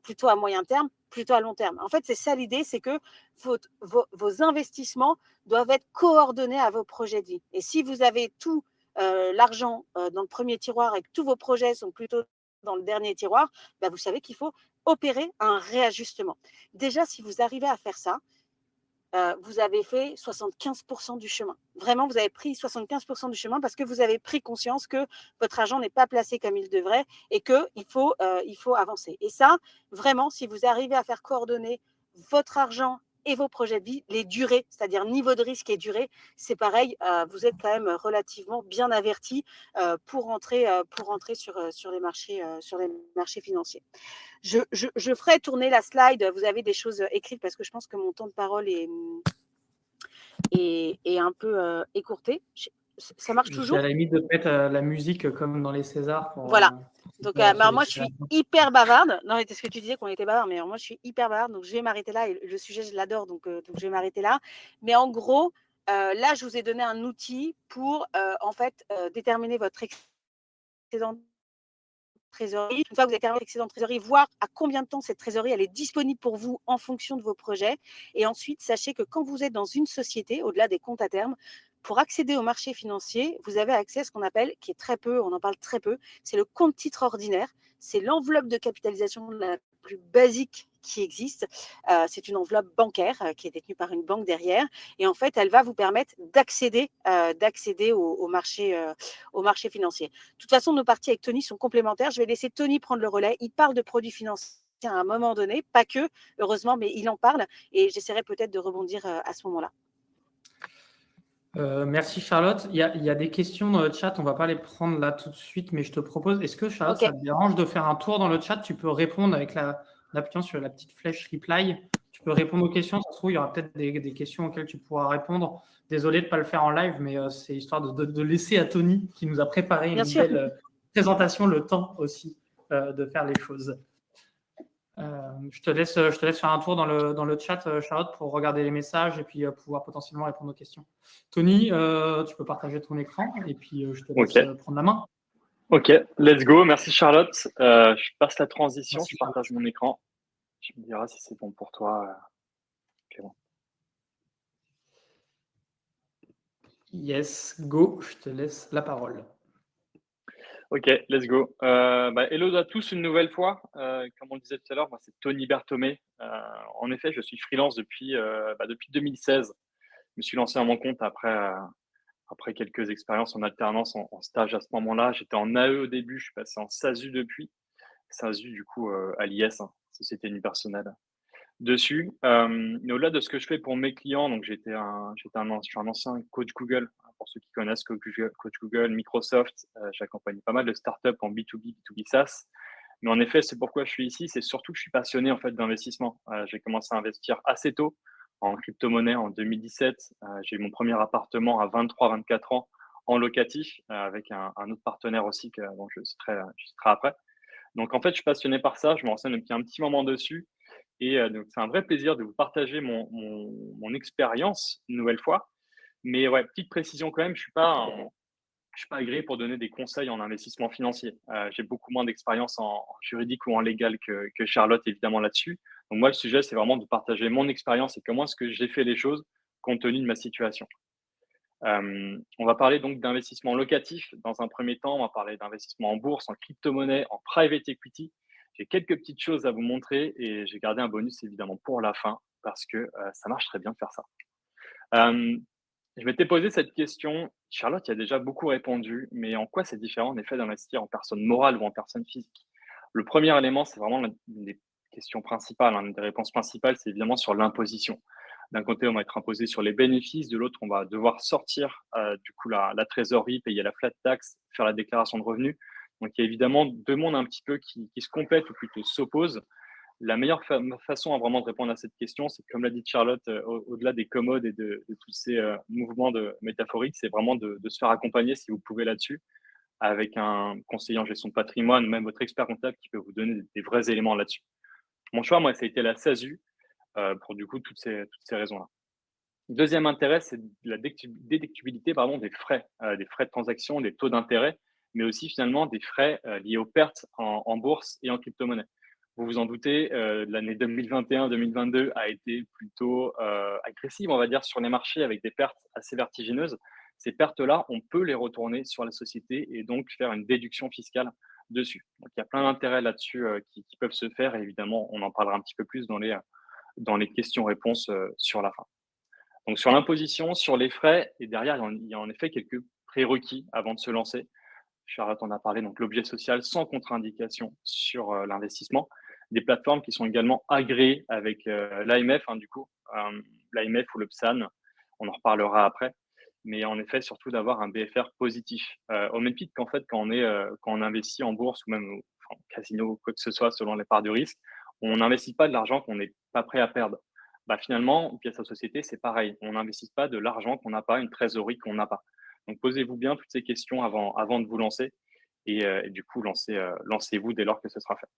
plutôt à moyen terme, plutôt à long terme. En fait, c'est ça l'idée, c'est que vos investissements doivent être coordonnés à vos projets de vie. Et si vous avez tout l'argent dans le premier tiroir et que tous vos projets sont plutôt dans le dernier tiroir, vous savez qu'il faut opérer un réajustement. Déjà, si vous arrivez à faire ça, vous avez fait 75% du chemin. Vraiment, vous avez pris 75% du chemin parce que vous avez pris conscience que votre argent n'est pas placé comme il devrait et qu'il faut avancer. Et ça, vraiment, si vous arrivez à faire coordonner votre argent et vos projets de vie, les durées, c'est-à-dire niveau de risque et durée, c'est pareil, vous êtes quand même relativement bien averti pour rentrer sur les marchés financiers. Je ferai tourner la slide. Vous avez des choses écrites parce que je pense que mon temps de parole est un peu écourté. Ça marche Jusqu'à toujours? la limite de mettre la musique comme dans les Césars. Voilà. Donc, moi, je suis sur hyper bavarde. Non, mais c'est ce que tu disais qu'on était bavard, mais moi, je suis hyper bavarde. Donc, je vais m'arrêter là. Et le sujet, je l'adore. Donc, je vais m'arrêter là. Mais en gros, là, je vous ai donné un outil pour, en fait, déterminer votre excédent de trésorerie. Une fois que vous avez terminé l'excédent de trésorerie, voir à combien de temps cette trésorerie elle est disponible pour vous en fonction de vos projets. Et ensuite, sachez que quand vous êtes dans une société, au-delà des comptes à terme, pour accéder au marché financier, vous avez accès à ce qu'on appelle, qui est très peu, on en parle très peu, c'est le compte titre ordinaire. C'est l'enveloppe de capitalisation la plus basique qui existe. C'est une enveloppe bancaire qui est détenue par une banque derrière. Et en fait, elle va vous permettre d'accéder au marché financier. De toute façon, nos parties avec Tony sont complémentaires. Je vais laisser Tony prendre le relais. Il parle de produits financiers à un moment donné, pas que, heureusement, mais il en parle. Et j'essaierai peut-être de rebondir à ce moment-là. Merci Charlotte. Il y a des questions dans le chat, on ne va pas les prendre là tout de suite, mais je te propose, est-ce que Charlotte, Ok. ça te dérange de faire un tour dans le chat? Tu peux répondre avec en appuyant sur la petite flèche reply. Tu peux répondre aux questions. Ça se trouve, il y aura peut-être des questions auxquelles tu pourras répondre. Désolé de ne pas le faire en live, mais c'est histoire de laisser à Tony, qui nous a préparé Bien une sûr. belle présentation, le temps aussi de faire les choses. Je te laisse faire un tour dans le chat, Charlotte, pour regarder les messages et puis pouvoir potentiellement répondre aux questions. Tony, tu peux partager ton écran et puis je te laisse prendre la main. Ok, let's go. Merci Charlotte. Je passe la transition, Merci, je partage mon écran. Tu me diras si c'est bon pour toi, Clément. Yes, go, je te laisse la parole. Ok, let's go. Hello à tous une nouvelle fois. Comme on le disait tout à l'heure, moi c'est Tony Berthomé. En effet, je suis freelance depuis 2016. Je me suis lancé à mon compte après quelques expériences en alternance, en stage à ce moment-là. J'étais en AE au début, je suis passé en SASU depuis. SASU du coup à l'IS, Société Unipersonnelle. Dessus. Mais au-delà de ce que je fais pour mes clients, donc je suis un ancien coach Google, pour ceux qui connaissent coach Google, Microsoft, j'ai accompagné pas mal de startups en B2B, B2B SaaS. Mais en effet, c'est pourquoi je suis ici, c'est surtout que je suis passionné en fait d'investissement. J'ai commencé à investir assez tôt en crypto-monnaie en 2017. J'ai eu mon premier appartement à 23-24 ans en locatif avec un autre partenaire aussi dont je citerai après. Donc en fait, je suis passionné par ça, je me renseigne depuis un petit moment dessus. Et donc, c'est un vrai plaisir de vous partager mon expérience une nouvelle fois. Mais ouais, petite précision quand même, je suis pas agréé pour donner des conseils en investissement financier. J'ai beaucoup moins d'expérience en juridique ou en légal que Charlotte, évidemment, là-dessus. Donc moi, le sujet, c'est vraiment de partager mon expérience et comment est-ce que j'ai fait les choses compte tenu de ma situation. On va parler donc d'investissement locatif dans un premier temps. On va parler d'investissement en bourse, en crypto-monnaie, en private equity. J'ai quelques petites choses à vous montrer et j'ai gardé un bonus évidemment pour la fin parce que ça marche très bien de faire ça. Je m'étais posé cette question. Charlotte y a déjà beaucoup répondu, mais en quoi c'est différent en effet d'investir en personne morale ou en personne physique? Le premier élément, c'est vraiment une des questions principales, une des réponses principales, c'est évidemment sur l'imposition. D'un côté, on va être imposé sur les bénéfices, de l'autre, on va devoir sortir du coup la trésorerie, payer la flat tax, faire la déclaration de revenus. Donc il y a évidemment deux mondes un petit peu qui se complètent ou plutôt s'opposent. La meilleure façon à vraiment de répondre à cette question, c'est comme l'a dit Charlotte, au-delà des commodes et de tous ces mouvements métaphoriques, c'est vraiment de se faire accompagner si vous pouvez là-dessus, avec un conseiller en gestion de patrimoine, même votre expert comptable qui peut vous donner des vrais éléments là-dessus. Mon choix, moi, ça a été la SASU, pour du coup toutes ces raisons-là. Deuxième intérêt, c'est la déductibilité des frais de transaction, des taux d'intérêt, mais aussi finalement des frais liés aux pertes en bourse et en crypto-monnaie. Vous vous en doutez, l'année 2021-2022 a été plutôt agressive, on va dire, sur les marchés avec des pertes assez vertigineuses. Ces pertes-là, on peut les retourner sur la société et donc faire une déduction fiscale dessus. Donc, il y a plein d'intérêts là-dessus qui peuvent se faire et évidemment, on en parlera un petit peu plus dans les questions-réponses sur la fin. Donc, sur l'imposition, sur les frais, et derrière, il y a en effet quelques prérequis avant de se lancer. Charlotte en a parlé, donc l'objet social sans contre-indication sur l'investissement. Des plateformes qui sont également agréées avec l'AMF, l'AMF ou le PSAN, on en reparlera après. Mais en effet, surtout d'avoir un BFR positif. Au même titre qu'en fait, quand on investit en bourse ou même en casino, quoi que ce soit, selon les parts de risque, on n'investit pas de l'argent qu'on n'est pas prêt à perdre. Finalement, via sa société, c'est pareil. On n'investit pas de l'argent qu'on n'a pas, une trésorerie qu'on n'a pas. Donc, posez-vous bien toutes ces questions avant de vous lancer et du coup, lancez-vous dès lors que ce sera fait.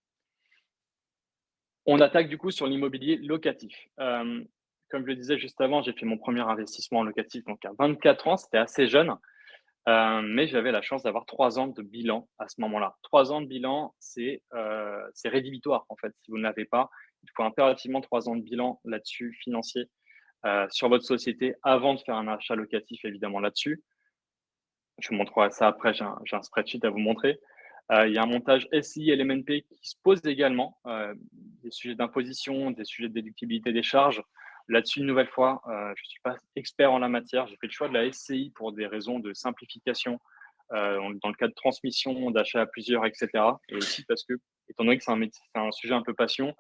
On attaque du coup sur l'immobilier locatif. Comme je le disais juste avant, j'ai fait mon premier investissement en locatif donc à 24 ans, c'était assez jeune, mais j'avais la chance d'avoir 3 ans de bilan à ce moment-là. 3 ans de bilan, c'est rédhibitoire en fait. Si vous ne l'avez pas, il faut impérativement 3 ans de bilan là-dessus financier, sur votre société avant de faire un achat locatif évidemment là-dessus. Je vous montrerai ça après, j'ai un spreadsheet à vous montrer. Il y a un montage SI et LMNP qui se pose également, des sujets d'imposition, des sujets de déductibilité des charges. Là-dessus, une nouvelle fois, je ne suis pas expert en la matière. J'ai fait le choix de la SCI pour des raisons de simplification, dans le cas de transmission, d'achat à plusieurs, etc. Et aussi parce que, étant donné que c'est un sujet un peu passion,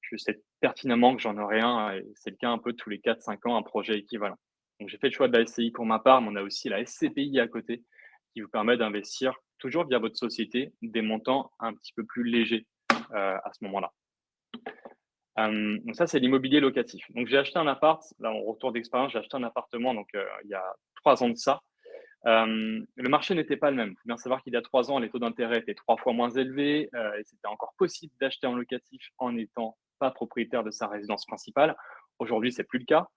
je sais pertinemment que j'en aurai un, et c'est le cas un peu tous les 4-5 ans, un projet équivalent. Donc, j'ai fait le choix de la SCI pour ma part, mais on a aussi la SCPI à côté qui vous permet d'investir toujours via votre société des montants un petit peu plus légers à ce moment-là. Donc ça, c'est l'immobilier locatif. Donc, j'ai acheté un appart, là, en retour d'expérience, j'ai acheté un appartement donc, il y a 3 ans de ça. Le marché n'était pas le même. Il faut bien savoir qu'il y a 3 ans, les taux d'intérêt étaient 3 fois moins élevés et c'était encore possible d'acheter en locatif en n'étant pas propriétaire de sa résidence principale. Aujourd'hui, c'est plus le cas,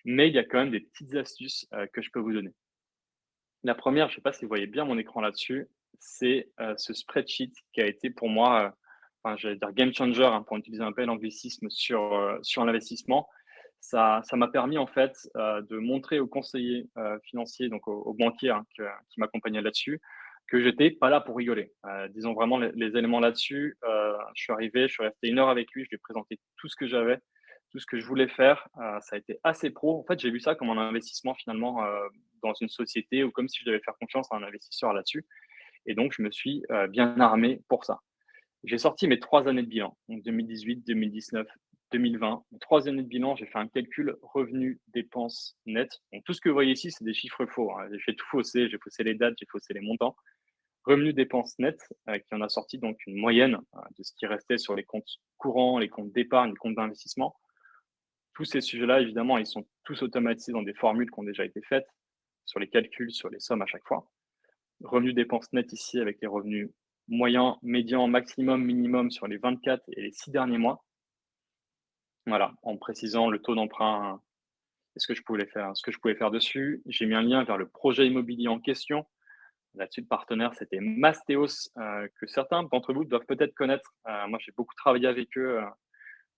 mais il y a quand même des petites astuces que je peux vous donner. La première, je ne sais pas si vous voyez bien mon écran là-dessus, c'est ce spreadsheet qui a été pour moi, enfin, j'allais dire game changer hein, pour utiliser un peu l'anglicisme sur l'investissement. Ça m'a permis en fait de montrer aux conseillers financiers, donc aux banquiers hein, qui m'accompagnaient là-dessus, que j'étais pas là pour rigoler. Disons vraiment les éléments là-dessus. Je suis arrivé, je suis resté 1 heure avec lui, je lui ai présenté tout ce que j'avais, tout ce que je voulais faire. Ça a été assez pro. En fait, j'ai vu ça comme un investissement finalement dans une société ou comme si je devais faire confiance à un investisseur là-dessus. Et donc, je me suis bien armé pour ça. J'ai sorti mes 3 années de bilan, donc 2018, 2019, 2020. Les 3 années de bilan, j'ai fait un calcul revenu, dépenses, net. Donc, tout ce que vous voyez ici, c'est des chiffres faux. Hein. J'ai fait tout fausser, j'ai faussé les dates, j'ai faussé les montants. Revenu, dépenses, net, qui en a sorti donc une moyenne de ce qui restait sur les comptes courants, les comptes d'épargne, les comptes d'investissement. Tous ces sujets-là, évidemment, ils sont tous automatisés dans des formules qui ont déjà été faites sur les calculs, sur les sommes à chaque fois. Revenu dépenses net ici avec les revenus moyens, médians, maximum, minimum sur les 24 et les 6 derniers mois. Voilà, en précisant le taux d'emprunt et ce que je pouvais faire dessus. J'ai mis un lien vers le projet immobilier en question. Là-dessus, le partenaire, c'était Mastéos, que certains d'entre vous doivent peut-être connaître. Moi, j'ai beaucoup travaillé avec eux,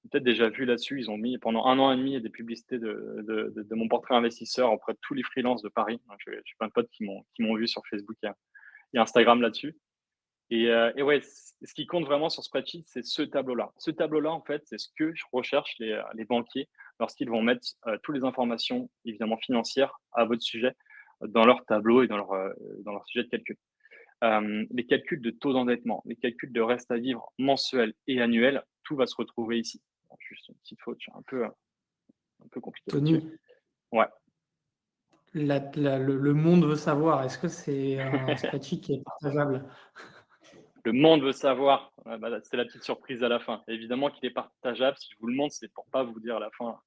peut-être déjà vu là-dessus. Ils ont mis pendant 1 an et demi des publicités de mon portrait investisseur auprès de tous les freelances de Paris. Donc, j'ai plein de potes qui m'ont vu sur Facebook et Instagram là-dessus. Et ouais, ce qui compte vraiment sur Spreadsheet, c'est ce tableau-là. Ce tableau-là, en fait, c'est ce que je recherche les banquiers lorsqu'ils vont mettre toutes les informations, évidemment financières, à votre sujet dans leur tableau et dans leur sujet de calcul. Les calculs de taux d'endettement, les calculs de reste à vivre mensuel et annuel, tout va se retrouver ici. Alors, juste une petite faute, un peu compliqué là-dessus. Tony, Ouais. le monde veut savoir, est-ce que c'est un spreadsheet qui est partageable? Le monde veut savoir. C'est la petite surprise à la fin. Évidemment qu'il est partageable. Si je vous le montre, c'est pour pas vous dire à la fin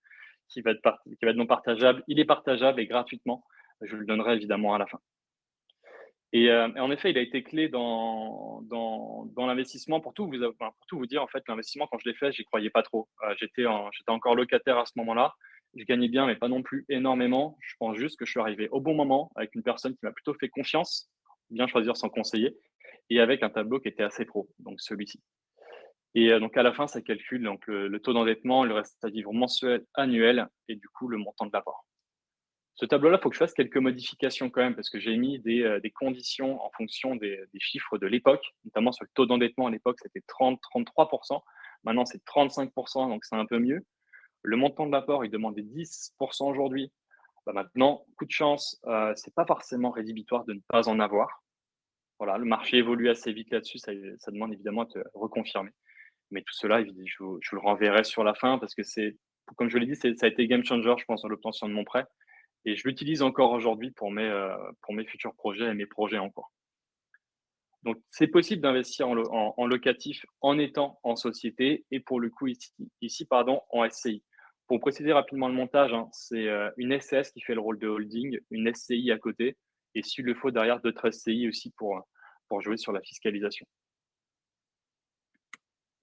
qu'il va être non partageable. Il est partageable et gratuitement. Je le donnerai évidemment à la fin. Et en effet, il a été clé dans l'investissement. Pour tout vous dire, en fait, l'investissement, quand je l'ai fait, j'y croyais pas trop. J'étais encore locataire à ce moment-là. Je gagnais bien, mais pas non plus énormément. Je pense juste que je suis arrivé au bon moment avec une personne qui m'a plutôt fait confiance, bien choisir son conseiller, et avec un tableau qui était assez pro, donc celui-ci. Et donc à la fin, ça calcule donc le taux d'endettement, le reste à vivre mensuel, annuel, et du coup le montant de l'apport. Ce tableau-là, il faut que je fasse quelques modifications quand même, parce que j'ai mis des conditions en fonction des chiffres de l'époque, notamment sur le taux d'endettement à l'époque, c'était 30-33%. Maintenant, c'est 35%, donc c'est un peu mieux. Le montant de l'apport, il demandait 10% aujourd'hui. Maintenant, coup de chance, c'est pas forcément rédhibitoire de ne pas en avoir. Voilà, le marché évolue assez vite là-dessus, ça demande évidemment de reconfirmer. Mais tout cela, je vous le renverrai sur la fin parce que comme je l'ai dit, ça a été game changer, je pense, dans l'obtention de mon prêt. Et je l'utilise encore aujourd'hui pour mes futurs projets et mes projets en cours. Donc, c'est possible d'investir en locatif en étant en société et pour le coup, ici en SCI. Pour préciser rapidement le montage, hein, c'est une SAS qui fait le rôle de holding, une SCI à côté et s'il le faut derrière d'autres SCI aussi pour jouer sur la fiscalisation.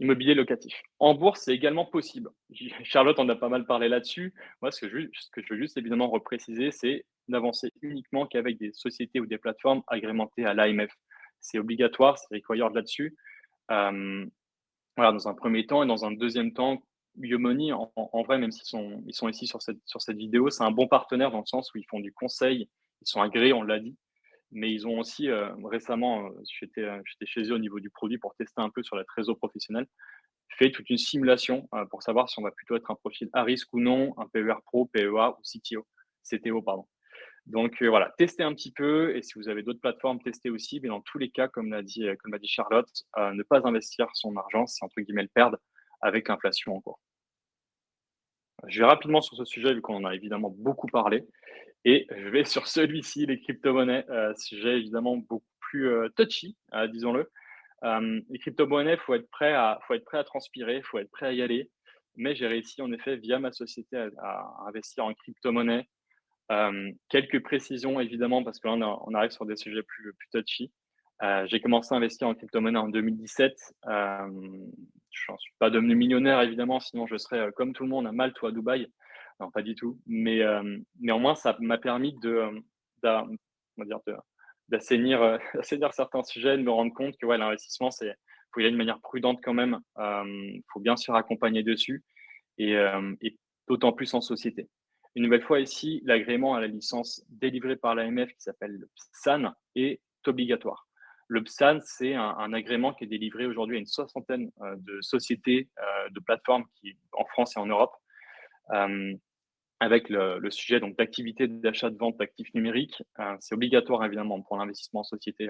Immobilier locatif. En bourse, c'est également possible. Charlotte en a pas mal parlé là-dessus. Moi, ce que je veux juste évidemment repréciser, c'est d'avancer uniquement qu'avec des sociétés ou des plateformes agrémentées à l'AMF. C'est obligatoire, c'est required là-dessus. Voilà, dans un premier temps, et dans un deuxième temps, Yomoney, en vrai, même s'ils sont ici sur cette vidéo, c'est un bon partenaire dans le sens où ils font du conseil, ils sont agréés, on l'a dit, mais ils ont aussi récemment, j'étais chez eux au niveau du produit pour tester un peu sur la trésor professionnelle, fait toute une simulation pour savoir si on va plutôt être un profil à risque ou non, un PER Pro, PEA ou CTO, pardon. Donc voilà, testez un petit peu, et si vous avez d'autres plateformes, testez aussi. Mais dans tous les cas, comme l'a dit Charlotte, ne pas investir son argent, c'est entre guillemets le perdre avec l'inflation en cours. Je vais rapidement sur ce sujet vu qu'on en a évidemment beaucoup parlé, et je vais sur celui-ci, les crypto-monnaies, sujet évidemment beaucoup plus touchy, disons-le. Les crypto-monnaies, faut être prêt à transpirer, faut être prêt à y aller. Mais j'ai réussi en effet via ma société à investir en crypto-monnaie. Quelques précisions évidemment parce que là on arrive sur des sujets plus touchy. J'ai commencé à investir en crypto-monnaie en 2017. Je n'en suis pas devenu millionnaire évidemment, sinon je serais comme tout le monde à Malte ou à Dubaï. Non, pas du tout. Mais néanmoins, ça m'a permis on va dire d'assainir assainir certains sujets, de me rendre compte que ouais, l'investissement, faut y aller de manière prudente quand même. Faut bien se faire accompagner dessus, et d'autant plus en société. Une nouvelle fois ici, l'agrément à la licence délivrée par l'AMF qui s'appelle le PSAN est obligatoire. Le PSAN, c'est un agrément qui est délivré aujourd'hui à une soixantaine de sociétés, de plateformes en France et en Europe, avec le sujet donc d'activité d'achat de vente d'actifs numériques. C'est obligatoire évidemment pour l'investissement en société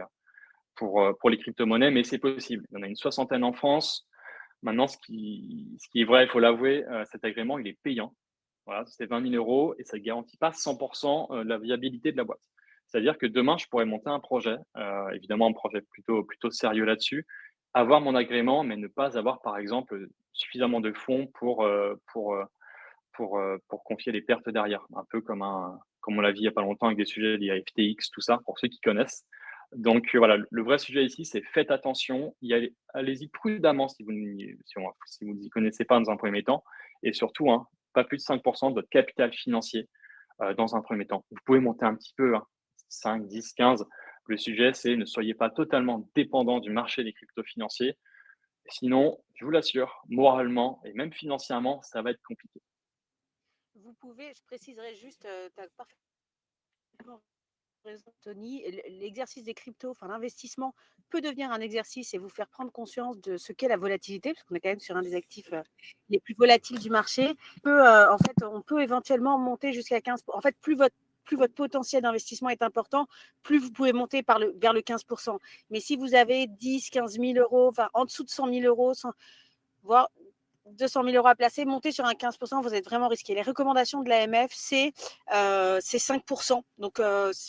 pour les crypto-monnaies, mais c'est possible. Il y en a une soixantaine en France. Maintenant, ce qui est vrai, il faut l'avouer, cet agrément, il est payant. Voilà, c'est 20 000 € et ça ne garantit pas 100% la viabilité de la boîte. C'est-à-dire que demain, je pourrais monter un projet, évidemment un projet plutôt sérieux là-dessus, avoir mon agrément, mais ne pas avoir, par exemple, suffisamment de fonds pour confier les pertes derrière. Un peu comme on l'a vu il n'y a pas longtemps avec des sujets liés à FTX, tout ça, pour ceux qui connaissent. Donc voilà, le vrai sujet ici, c'est faites attention, allez-y prudemment si vous n'y connaissez pas dans un premier temps, et surtout, pas plus de 5% de votre capital financier dans un premier temps. Vous pouvez monter un petit peu, 5, 10, 15. Le sujet, c'est ne soyez pas totalement dépendant du marché des cryptos financiers. Sinon, je vous l'assure, moralement et même financièrement, ça va être compliqué. Vous pouvez, je préciserai juste, tu as parfaitement raison, Tony. L'exercice des cryptos, enfin l'investissement peut devenir un exercice et vous faire prendre conscience de ce qu'est la volatilité, parce qu'on est quand même sur un des actifs les plus volatiles du marché. En fait, on peut éventuellement monter jusqu'à 15%. En fait, plus votre potentiel d'investissement est important, plus vous pouvez monter vers le 15%. Mais si vous avez 10, 15 000 €, enfin en dessous de 100 000 €, voire 200 000 € à placer, monter sur un 15%, vous êtes vraiment risqué. Les recommandations de l'AMF, c'est 5%. Donc,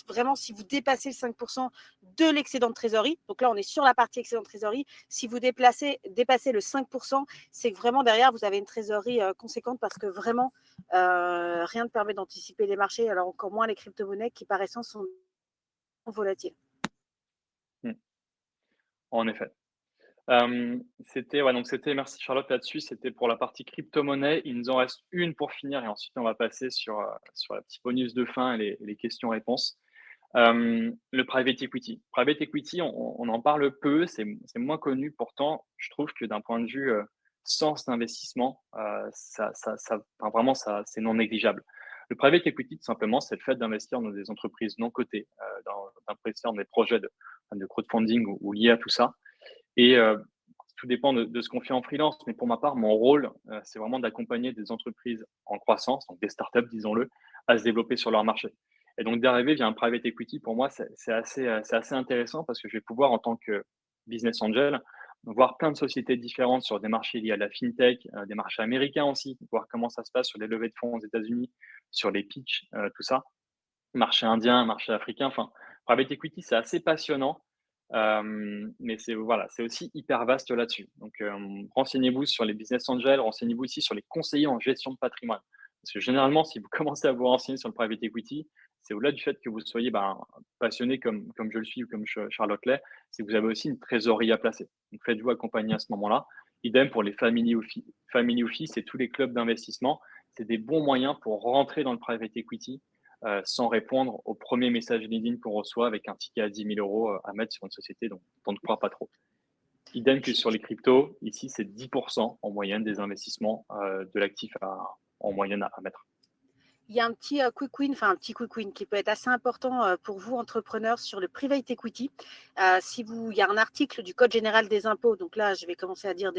vraiment, si vous dépassez le 5% de l'excédent de trésorerie, donc là, on est sur la partie excédent de trésorerie, si vous dépassez le 5%, c'est que vraiment, derrière, vous avez une trésorerie conséquente parce que vraiment, rien ne permet d'anticiper les marchés, alors encore moins les crypto-monnaies qui, par essence, sont volatiles. En effet. Merci Charlotte là-dessus, c'était pour la partie crypto-monnaie. Il nous en reste une pour finir et ensuite on va passer sur la petite bonus de fin et les questions-réponses. Le private equity. Private equity, on en parle peu, c'est moins connu. Pourtant, je trouve que d'un point de vue sens d'investissement, vraiment, c'est non négligeable. Le private equity, tout simplement, c'est le fait d'investir dans des entreprises non cotées, d'investir dans des projets de crowdfunding ou liés à tout ça. Et tout dépend de ce qu'on fait en freelance. Mais pour ma part, mon rôle, c'est vraiment d'accompagner des entreprises en croissance, donc des startups, disons-le, à se développer sur leur marché. Et donc, d'arriver via un private equity, pour moi, c'est assez intéressant parce que je vais pouvoir, en tant que business angel, voir plein de sociétés différentes sur des marchés liés à la fintech, des marchés américains aussi, voir comment ça se passe sur les levées de fonds aux États-Unis, sur les pitchs, tout ça. Marché indien, marché africain, enfin, private equity, c'est assez passionnant. Mais c'est aussi hyper vaste là-dessus. Donc, renseignez-vous sur les business angels, renseignez-vous aussi sur les conseillers en gestion de patrimoine. Parce que généralement, si vous commencez à vous renseigner sur le private equity, c'est au-delà du fait que vous soyez passionné comme je le suis ou comme Charlotte l'est, c'est que vous avez aussi une trésorerie à placer. Donc faites-vous accompagner à ce moment-là. Idem pour les family office et tous les clubs d'investissement. C'est des bons moyens pour rentrer dans le private equity sans répondre au premier message LinkedIn qu'on reçoit avec un ticket à 10 000 euros à mettre sur une société dont on ne croit pas trop. Idem que sur les cryptos, ici c'est 10% en moyenne des investissements de l'actif en moyenne à mettre. Il y a un petit quick win, enfin un petit quick win qui peut être assez important pour vous, entrepreneurs, sur le private equity. Il y a un article du Code général des impôts, donc là, je vais commencer à dire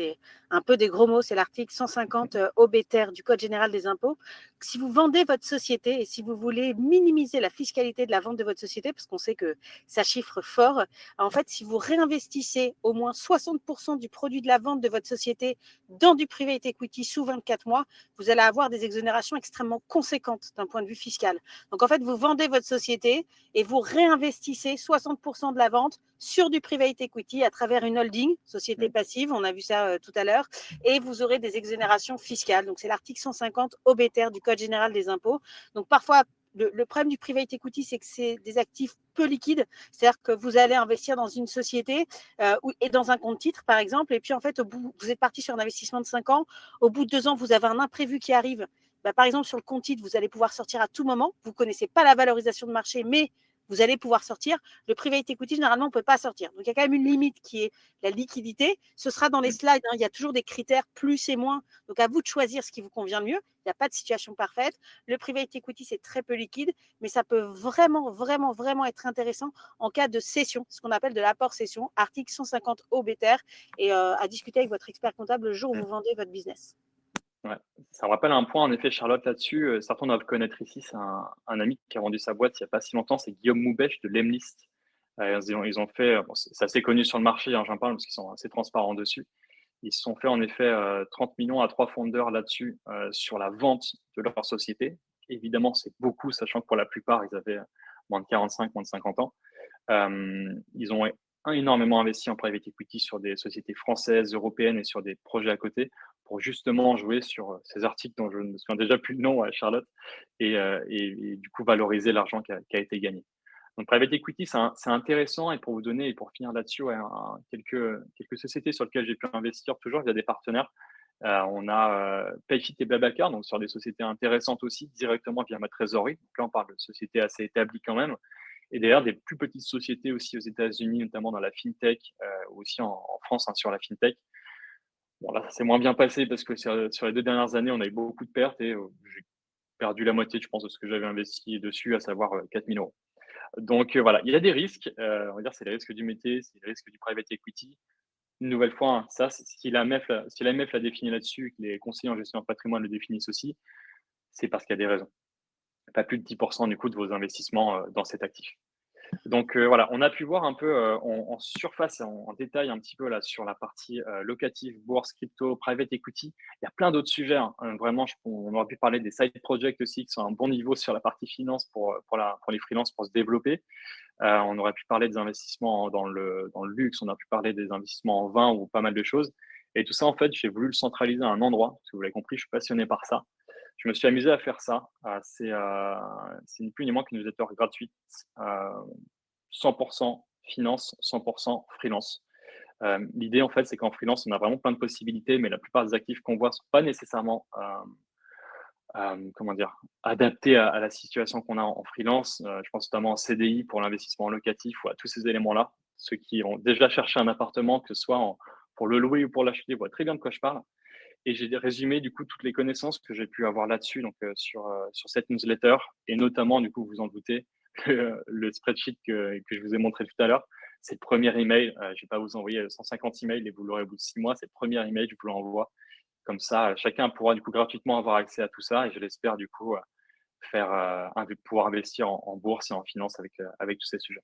un peu des gros mots, c'est l'article 150 obter du Code général des impôts. Si vous vendez votre société et si vous voulez minimiser la fiscalité de la vente de votre société, parce qu'on sait que ça chiffre fort, en fait, si vous réinvestissez au moins 60% du produit de la vente de votre société dans du private equity sous 24 mois, vous allez avoir des exonérations extrêmement conséquentes d'un point de vue fiscal. Donc, en fait, vous vendez votre société et vous réinvestissez 60% de la vente sur du private equity à travers une holding, société passive, on a vu ça tout à l'heure, et vous aurez des exonérations fiscales. Donc, c'est l'article 150 obter du Code général des impôts. Donc, parfois, le problème du private equity, c'est que c'est des actifs peu liquides. C'est-à-dire que vous allez investir dans une société et dans un compte titre, par exemple, et puis en fait, vous êtes parti sur un investissement de 5 ans. Au bout de 2 ans, vous avez un imprévu qui arrive. Par exemple, sur le compte titre, vous allez pouvoir sortir à tout moment. Vous ne connaissez pas la valorisation de marché, mais vous allez pouvoir sortir. Le private equity, généralement, on ne peut pas sortir. Donc, il y a quand même une limite qui est la liquidité. Ce sera dans les slides. Il y a toujours des critères plus et moins. Donc, à vous de choisir ce qui vous convient le mieux. Il n'y a pas de situation parfaite. Le private equity, c'est très peu liquide, mais ça peut vraiment, vraiment, vraiment être intéressant en cas de cession, ce qu'on appelle de l'apport cession, article 150 obter, et à discuter avec votre expert comptable le jour où vous vendez votre business. Ouais. Ça me rappelle un point, en effet, Charlotte, là-dessus. Certains doivent connaître ici, c'est un ami qui a vendu sa boîte il n'y a pas si longtemps, c'est Guillaume Moubèche de Lemlist. Ils ont fait, c'est assez connu sur le marché, hein, j'en parle parce qu'ils sont assez transparents dessus. Ils se sont fait en effet 30 millions à 3 fondeurs là-dessus sur la vente de leur société. Évidemment, c'est beaucoup, sachant que pour la plupart, ils avaient moins de 45, moins de 50 ans. Ils ont énormément investi en private equity sur des sociétés françaises, européennes et sur des projets à côté pour justement jouer sur ces articles dont je ne me souviens déjà plus le nom, Charlotte, et du coup valoriser l'argent qui a été gagné. Donc private equity, c'est intéressant, et pour vous donner et pour finir là-dessus, quelques sociétés sur lesquelles j'ai pu investir toujours via des partenaires. On a Payfit et Blablacar, donc sur des sociétés intéressantes aussi, directement via ma trésorerie. Donc là, on parle de sociétés assez établies quand même. Et d'ailleurs, des plus petites sociétés aussi aux États-Unis, notamment dans la fintech, ou aussi en France, hein, sur la fintech. Bon, là, ça s'est moins bien passé parce que sur les 2 dernières années, on a eu beaucoup de pertes et j'ai perdu la moitié, je pense, de ce que j'avais investi dessus, à savoir 4 000 euros. Donc voilà, il y a des risques. On va dire c'est les risques du métier, c'est les risques du private equity. Une nouvelle fois, hein, ça, si l'AMF l'a défini là-dessus, que les conseillers en gestion de patrimoine le définissent aussi, c'est parce qu'il y a des raisons. Pas plus de 10% du coup de vos investissements dans cet actif. Donc voilà, on a pu voir un peu en surface, en détail un petit peu là sur la partie locative, bourse, crypto, private equity. Il y a plein d'autres sujets, hein. Vraiment, on aurait pu parler des side projects aussi qui sont à un bon niveau sur la partie finance pour les freelances pour se développer. On aurait pu parler des investissements dans le luxe, on a pu parler des investissements en vin ou pas mal de choses. Et tout ça, en fait, j'ai voulu le centraliser à un endroit, parce que vous l'avez compris, je suis passionné par ça. Je me suis amusé à faire ça. C'est ni plus ni moins qu'une newsletter gratuite, 100% finance, 100% freelance. L'idée, en fait, c'est qu'en freelance, on a vraiment plein de possibilités, mais la plupart des actifs qu'on voit ne sont pas nécessairement adaptés à la situation qu'on a en freelance. Je pense notamment en CDI pour l'investissement locatif ou à tous ces éléments-là. Ceux qui ont déjà cherché un appartement, que ce soit pour le louer ou pour l'acheter, voient très bien de quoi je parle. Et j'ai résumé du coup toutes les connaissances que j'ai pu avoir là-dessus, donc sur cette newsletter, et notamment, du coup, vous en doutez, le spreadsheet que je vous ai montré tout à l'heure. C'est le premier email. Je ne vais pas vous envoyer 150 emails et vous l'aurez au bout de 6 mois. C'est le premier email, je vous l'envoie. Comme ça, chacun pourra du coup gratuitement avoir accès à tout ça, et je l'espère du coup pouvoir investir en bourse et en finance avec tous ces sujets.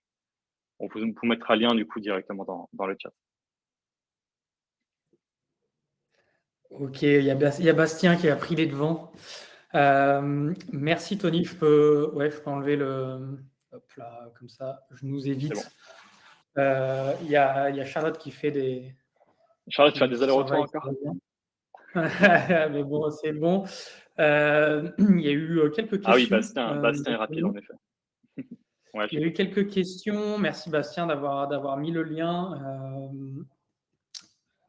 On vous mettra le lien du coup directement dans le chat. Ok, il y a Bastien qui a pris les devants. Merci Tony, je peux enlever le... Hop là, comme ça, je nous évite. Bon. Il y a Charlotte qui fait des... Charlotte, tu as des allers-retours encore? Mais bon, c'est bon. Il y a eu quelques Ah oui, questions. Bastien est rapide, en effet. Ouais, Il y a eu j'écoute. quelques questions. Merci Bastien d'avoir mis le lien.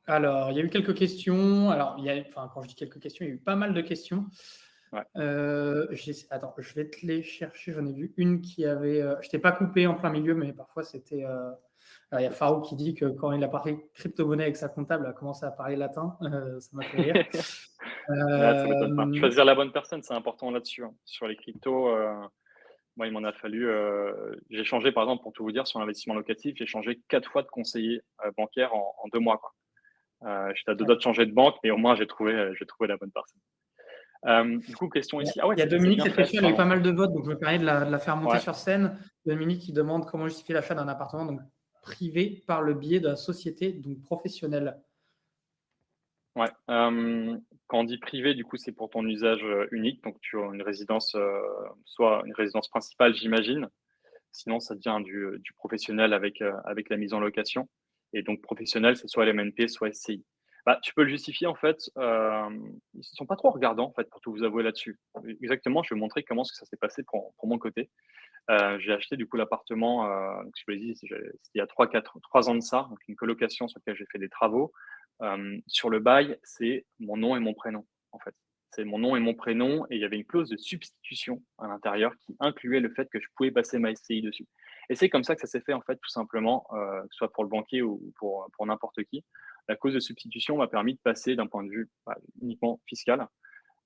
Alors, il y a eu quelques questions. Alors, quand je dis quelques questions, il y a eu pas mal de questions. Ouais. Attends, je vais te les chercher. J'en ai vu une qui avait. Je t'ai pas coupé en plein milieu, mais parfois c'était. Alors, il y a Farouk qui dit que quand il a parlé crypto-monnaie avec sa comptable, il a commencé à parler latin. Ça m'a fait rire. Ouais, ça m'étonne pas. Euh, Choisir la bonne personne, c'est important là-dessus, hein. Sur les cryptos, moi, il m'en a fallu. J'ai changé, par exemple, pour tout vous dire, sur l'investissement locatif, j'ai changé 4 fois de conseiller bancaire en 2 mois, quoi. J'étais à deux doigts ouais. de changer de banque, mais au moins, j'ai trouvé la bonne personne. Du coup, question ici. Ah ouais, Il y a c'est Dominique, bien cette fait, question, elle a eu pas pardon. mal de votes, donc je me permets de la faire monter Ouais. sur scène. Dominique qui demande comment justifier l'achat d'un appartement donc privé par le biais de la société, donc professionnelle. Ouais. Quand on dit privé, du coup, c'est pour ton usage unique. Donc, tu as une résidence, soit une résidence principale, j'imagine. Sinon, ça devient du professionnel avec la mise en location. Et donc, professionnel, c'est soit LMNP, soit SCI. Bah, tu peux le justifier, en fait. Ils ne sont pas trop regardants, en fait, pour tout vous avouer là-dessus. Exactement, je vais vous montrer comment ça s'est passé pour mon côté. J'ai acheté, du coup, l'appartement, je vous l'ai dit, c'était il y a 3 ans de ça, donc une colocation sur laquelle j'ai fait des travaux. Sur le bail, c'est mon nom et mon prénom, en fait. C'est mon nom et mon prénom et il y avait une clause de substitution à l'intérieur qui incluait le fait que je pouvais passer ma SCI dessus. Et c'est comme ça que ça s'est fait, en fait, tout simplement, que ce soit pour le banquier ou pour n'importe qui. La clause de substitution m'a permis de passer d'un point de vue uniquement fiscal,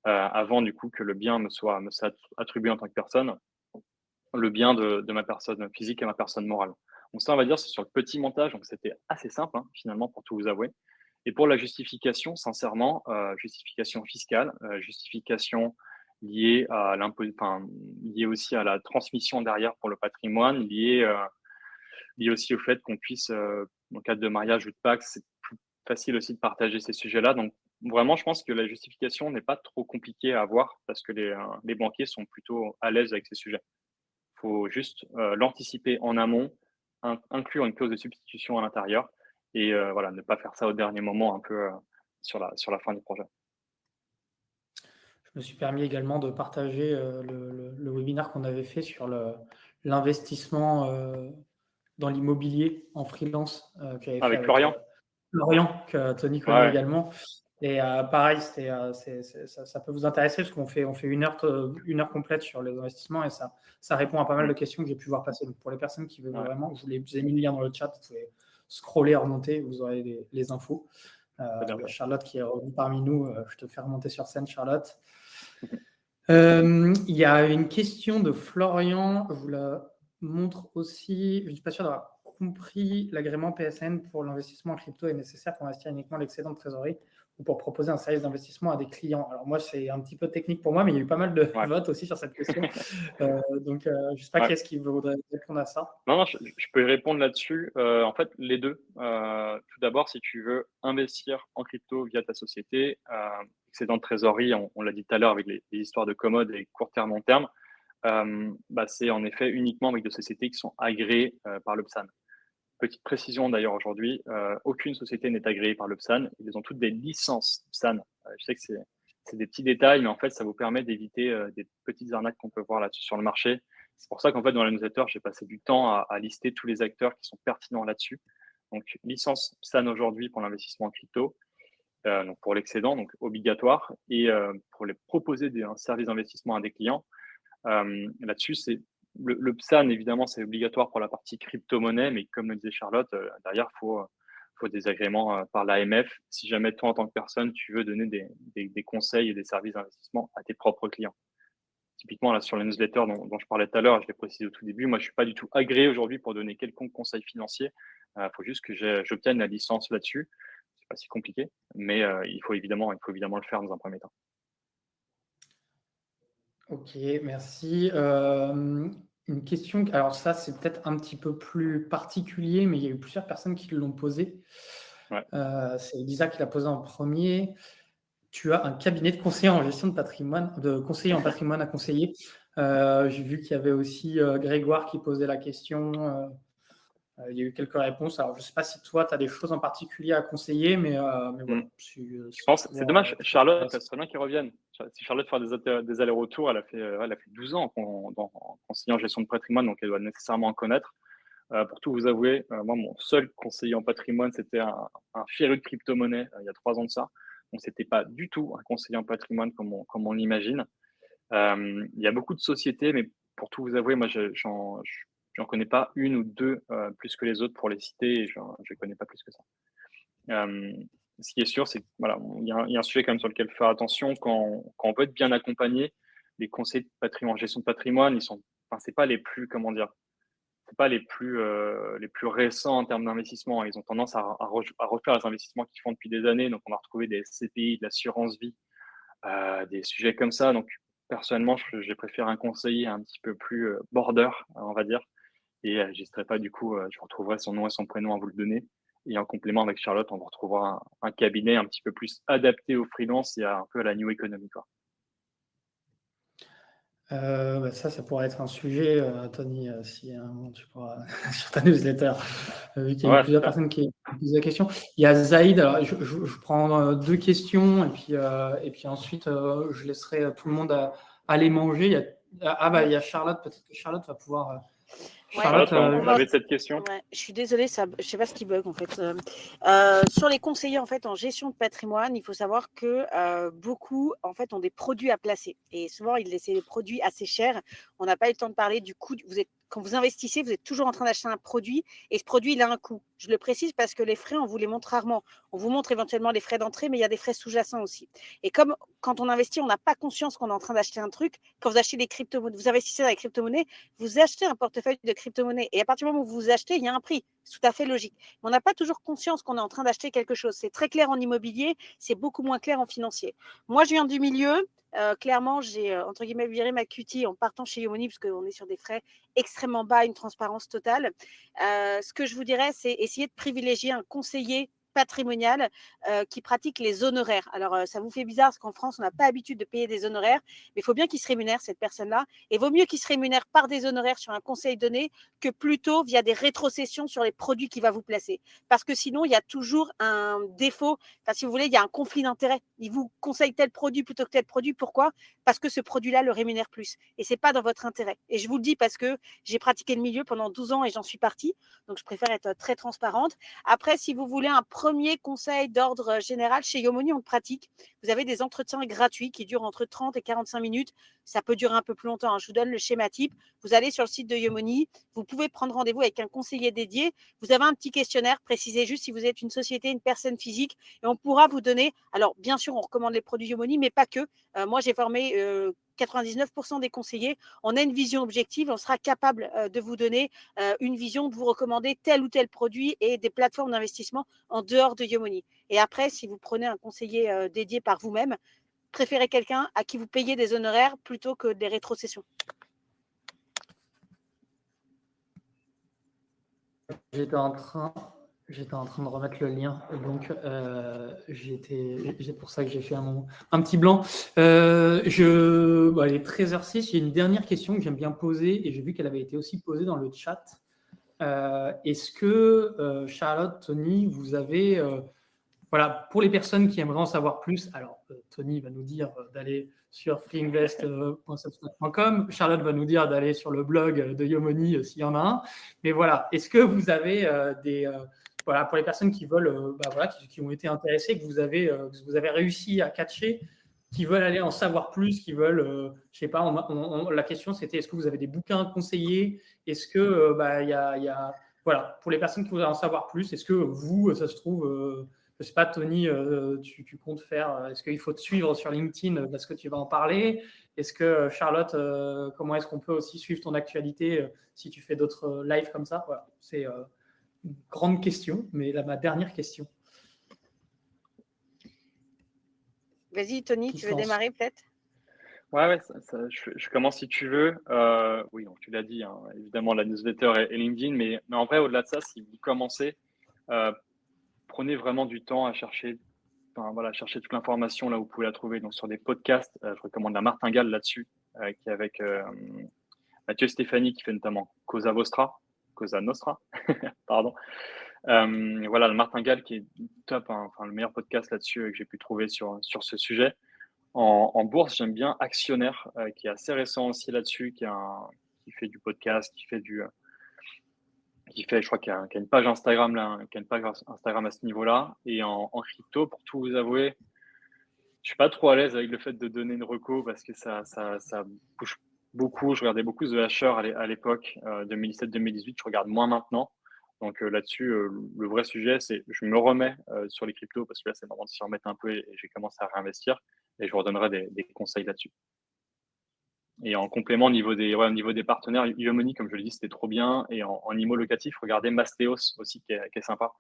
avant du coup que le bien me soit attribué en tant que personne, le bien de ma personne physique et ma personne morale. Donc ça, on va dire, c'est sur le petit montage, donc c'était assez simple, hein, finalement, pour tout vous avouer. Et pour la justification, sincèrement, justification fiscale, justification liée à l'impôt, enfin, liée aussi à la transmission derrière pour le patrimoine, liée aussi au fait qu'on puisse, en cas de mariage ou de Pacs, c'est plus facile aussi de partager ces sujets-là. Donc vraiment, je pense que la justification n'est pas trop compliquée à avoir parce que les banquiers sont plutôt à l'aise avec ces sujets. Il faut juste l'anticiper en amont, inclure une clause de substitution à l'intérieur et voilà, ne pas faire ça au dernier moment un peu sur la fin du projet. Je me suis permis également de partager le webinaire qu'on avait fait sur l'investissement dans l'immobilier en freelance que j'avais fait Avec avec Florian. Florian, que Tony Ouais, connaît ouais. également. Et pareil, ça peut vous intéresser parce qu'on fait 1 heure complète sur les investissements et ça répond à pas mal de questions que j'ai pu voir passer. Donc pour les personnes qui veulent Ouais. vraiment, je vous ai mis le lien dans le chat, vous pouvez scroller, remonter, vous aurez les infos. Bien fait. Charlotte qui est revenue parmi nous, je te fais remonter sur scène, Charlotte. Il y a une question de Florian, je vous la montre aussi. Je ne suis pas sûr d'avoir compris. L'agrément PSN pour l'investissement en crypto est nécessaire pour investir uniquement l'excédent de trésorerie ou pour proposer un service d'investissement à des clients. Alors moi, c'est un petit peu technique pour moi, mais il y a eu pas mal de Ouais. votes aussi sur cette question. Donc, je ne sais pas qui Ouais. est-ce qui voudrait répondre à ça. Non, je peux y répondre là-dessus. En fait, les deux. Tout d'abord, si tu veux investir en crypto via ta société, excédent de trésorerie, on l'a dit tout à l'heure avec les histoires de commodes et court terme, long terme, c'est en effet uniquement avec des sociétés qui sont agréées par le PSAN. Petite précision d'ailleurs aujourd'hui, aucune société n'est agréée par le PSAN. Ils ont toutes des licences PSAN. Je sais que c'est des petits détails, mais en fait, ça vous permet d'éviter des petites arnaques qu'on peut voir là-dessus sur le marché. C'est pour ça qu'en fait, dans la newsletter, j'ai passé du temps à lister tous les acteurs qui sont pertinents là-dessus. Donc, licence PSAN aujourd'hui pour l'investissement en crypto, donc pour l'excédent, donc obligatoire, et pour les proposer un service d'investissement à des clients. Là-dessus, c'est le PSAN, évidemment, c'est obligatoire pour la partie crypto-monnaie, mais comme le disait Charlotte, derrière, faut des agréments par l'AMF. Si jamais toi, en tant que personne, tu veux donner des conseils et des services d'investissement à tes propres clients. Typiquement, là, sur la newsletter dont je parlais tout à l'heure, je l'ai précisé au tout début, moi, je ne suis pas du tout agréé aujourd'hui pour donner quelconque conseil financier. Il faut juste que j'obtienne la licence là-dessus. C'est pas si compliqué, mais il faut évidemment le faire dans un premier temps. Ok, merci. Une question, alors ça c'est peut-être un petit peu plus particulier, mais il y a eu plusieurs personnes qui l'ont posé. Ouais. C'est Elisa qui l'a posé en premier. Tu as un cabinet de conseiller en gestion de patrimoine, de conseiller en patrimoine à conseiller. J'ai vu qu'il y avait aussi Grégoire qui posait la question. Il y a eu quelques réponses. Alors, je ne sais pas si toi, tu as des choses en particulier à conseiller, mais voilà. Je pense, c'est dommage, Charlotte, ça serait bien qu'ils reviennent. Si Charlotte fait des allers-retours, elle a fait 12 ans en conseiller en gestion de patrimoine, donc elle doit nécessairement en connaître. Pour tout vous avouer, moi, mon seul conseiller en patrimoine, c'était un féru de crypto-monnaie il y a 3 ans de ça. Donc, ce n'était pas du tout un conseiller en patrimoine comme on l'imagine. Il y a beaucoup de sociétés, mais pour tout vous avouer, moi, j'en connais pas une ou deux plus que les autres pour les citer, et je ne connais pas plus que ça. Ce qui est sûr, c'est qu'il voilà, y a un sujet quand même sur lequel faire attention quand on veut être bien accompagné. Les conseils de patrimoine, gestion de patrimoine, c'est pas les plus, comment dire, c'est pas les plus récents en termes d'investissement. Ils ont tendance à refaire les investissements qu'ils font depuis des années. Donc, on va retrouver des SCPI, de l'assurance vie, des sujets comme ça. Donc, personnellement, je préfère un conseiller un petit peu plus border, on va dire. Et j'hésiterai pas, du coup, je retrouverai son nom et son prénom à vous le donner. Et en complément avec Charlotte, on retrouvera un cabinet un petit peu plus adapté aux freelance et un peu à la new economy, quoi. Ça pourrait être un sujet, Tony, si un moment tu pourras sur ta newsletter, vu qu'il y a plusieurs personnes qui posent la question. Il y a Zaïd, alors je prends 2 questions et puis ensuite je laisserai tout le monde aller manger. Il y a Charlotte, peut-être que Charlotte va pouvoir. Charlotte, on avait cette question. Ouais, je suis désolée, je ne sais pas ce qui bug en fait. Sur les conseillers en fait en gestion de patrimoine, il faut savoir que beaucoup en fait ont des produits à placer et souvent ils laissent des produits assez chers. On n'a pas eu le temps de parler du coût. Quand vous investissez, vous êtes toujours en train d'acheter un produit et ce produit il a un coût. Je le précise parce que les frais on vous les montre rarement. On vous montre éventuellement les frais d'entrée, mais il y a des frais sous-jacents aussi. Et comme quand on investit, on n'a pas conscience qu'on est en train d'acheter un truc. Quand vous achetez des crypto-monnaies, vous investissez dans les crypto-monnaies, vous achetez un portefeuille de crypto-monnaies et à partir du moment où vous achetez, il y a un prix. C'est tout à fait logique. Mais on n'a pas toujours conscience qu'on est en train d'acheter quelque chose. C'est très clair en immobilier, c'est beaucoup moins clair en financier. Moi, je viens du milieu. Clairement, j'ai entre guillemets viré ma cutie en partant chez Yomoni parce qu'on est sur des frais extrêmement bas, une transparence totale. Ce que je vous dirais, c'est essayer de privilégier un conseiller patrimonial qui pratique les honoraires. Alors, ça vous fait bizarre parce qu'en France, on n'a pas l'habitude de payer des honoraires, mais il faut bien qu'il se rémunère, cette personne-là. Et vaut mieux qu'il se rémunère par des honoraires sur un conseil donné que plutôt via des rétrocessions sur les produits qu'il va vous placer. Parce que sinon, il y a toujours un défaut. Enfin, si vous voulez, il y a un conflit d'intérêts. Il vous conseille tel produit plutôt que tel produit. Pourquoi ? Parce que ce produit-là le rémunère plus. Et ce n'est pas dans votre intérêt. Et je vous le dis parce que j'ai pratiqué le milieu pendant 12 ans et j'en suis partie. Donc, je préfère être très transparente. Après, si vous voulez un premier conseil d'ordre général, chez Yomoni, on le pratique. Vous avez des entretiens gratuits qui durent entre 30 et 45 minutes. Ça peut durer un peu plus longtemps, hein. Je vous donne le schéma type. Vous allez sur le site de Yomoni. Vous pouvez prendre rendez-vous avec un conseiller dédié. Vous avez un petit questionnaire. Précisez juste si vous êtes une société, une personne physique. Et on pourra vous donner… Alors, bien sûr, on recommande les produits Yomoni, mais pas que. Moi, j'ai formé 99% des conseillers. On a une vision objective. On sera capable de vous donner une vision, de vous recommander tel ou tel produit et des plateformes d'investissement en dehors de Yomoni. Et après, si vous prenez un conseiller dédié par vous-même, préférez quelqu'un à qui vous payez des honoraires plutôt que des rétrocessions. J'étais en train de remettre le lien, donc c'est pour ça que j'ai fait un petit blanc. Il est 13h06, il y a une dernière question que j'aime bien poser et j'ai vu qu'elle avait été aussi posée dans le chat. Est-ce que Charlotte, Tony, vous avez, pour les personnes qui aimeraient en savoir plus, alors Tony va nous dire d'aller sur freeinvest.substack.com, Charlotte va nous dire d'aller sur le blog de Yomoni s'il y en a un, mais voilà, est-ce que vous avez pour les personnes qui veulent, qui ont été intéressées, que vous avez réussi à catcher, qui veulent aller en savoir plus, qui veulent, je sais pas, la question c'était est-ce que vous avez des bouquins à conseiller, est-ce que pour les personnes qui voudraient en savoir plus, est-ce que vous, ça se trouve, je ne sais pas, Tony, tu comptes faire, est-ce qu'il faut te suivre sur LinkedIn parce que tu vas en parler? Est-ce que Charlotte, comment est-ce qu'on peut aussi suivre ton actualité si tu fais d'autres lives comme ça? Voilà, c'est une grande question, mais là, ma dernière question. Vas-y, Tony, tu veux démarrer peut-être? Ouais, je commence si tu veux. Oui, donc tu l'as dit, hein, évidemment, la newsletter et LinkedIn, mais en vrai, au-delà de ça, si vous commencez, prenez vraiment du temps à chercher toute l'information là où vous pouvez la trouver. Donc, sur des podcasts, je recommande la Martingale là-dessus, qui est avec Mathieu Stéphanie, qui fait notamment Causa Vostra, Cosa Nostra, pardon. Voilà, le martingale qui est top, hein, enfin le meilleur podcast là-dessus que j'ai pu trouver sur ce sujet. En bourse, j'aime bien Actionnaire, qui est assez récent aussi là-dessus, qui fait du podcast, je crois qu'il y a une page Instagram là, qui a une page Instagram à ce niveau-là. Et en crypto, pour tout vous avouer, je suis pas trop à l'aise avec le fait de donner une reco parce que ça bouge beaucoup. Je regardais beaucoup The Hasher à l'époque, 2017-2018. Je regarde moins maintenant. Donc là-dessus, le vrai sujet, c'est je me remets sur les cryptos parce que là, c'est le moment de s'y remettre un peu et j'ai commencé à réinvestir. Et je vous redonnerai des conseils là-dessus. Et en complément, au niveau des partenaires, Yomoni, comme je le dis, c'était trop bien. Et en IMO locatif, regardez Mastéos aussi, qui est sympa.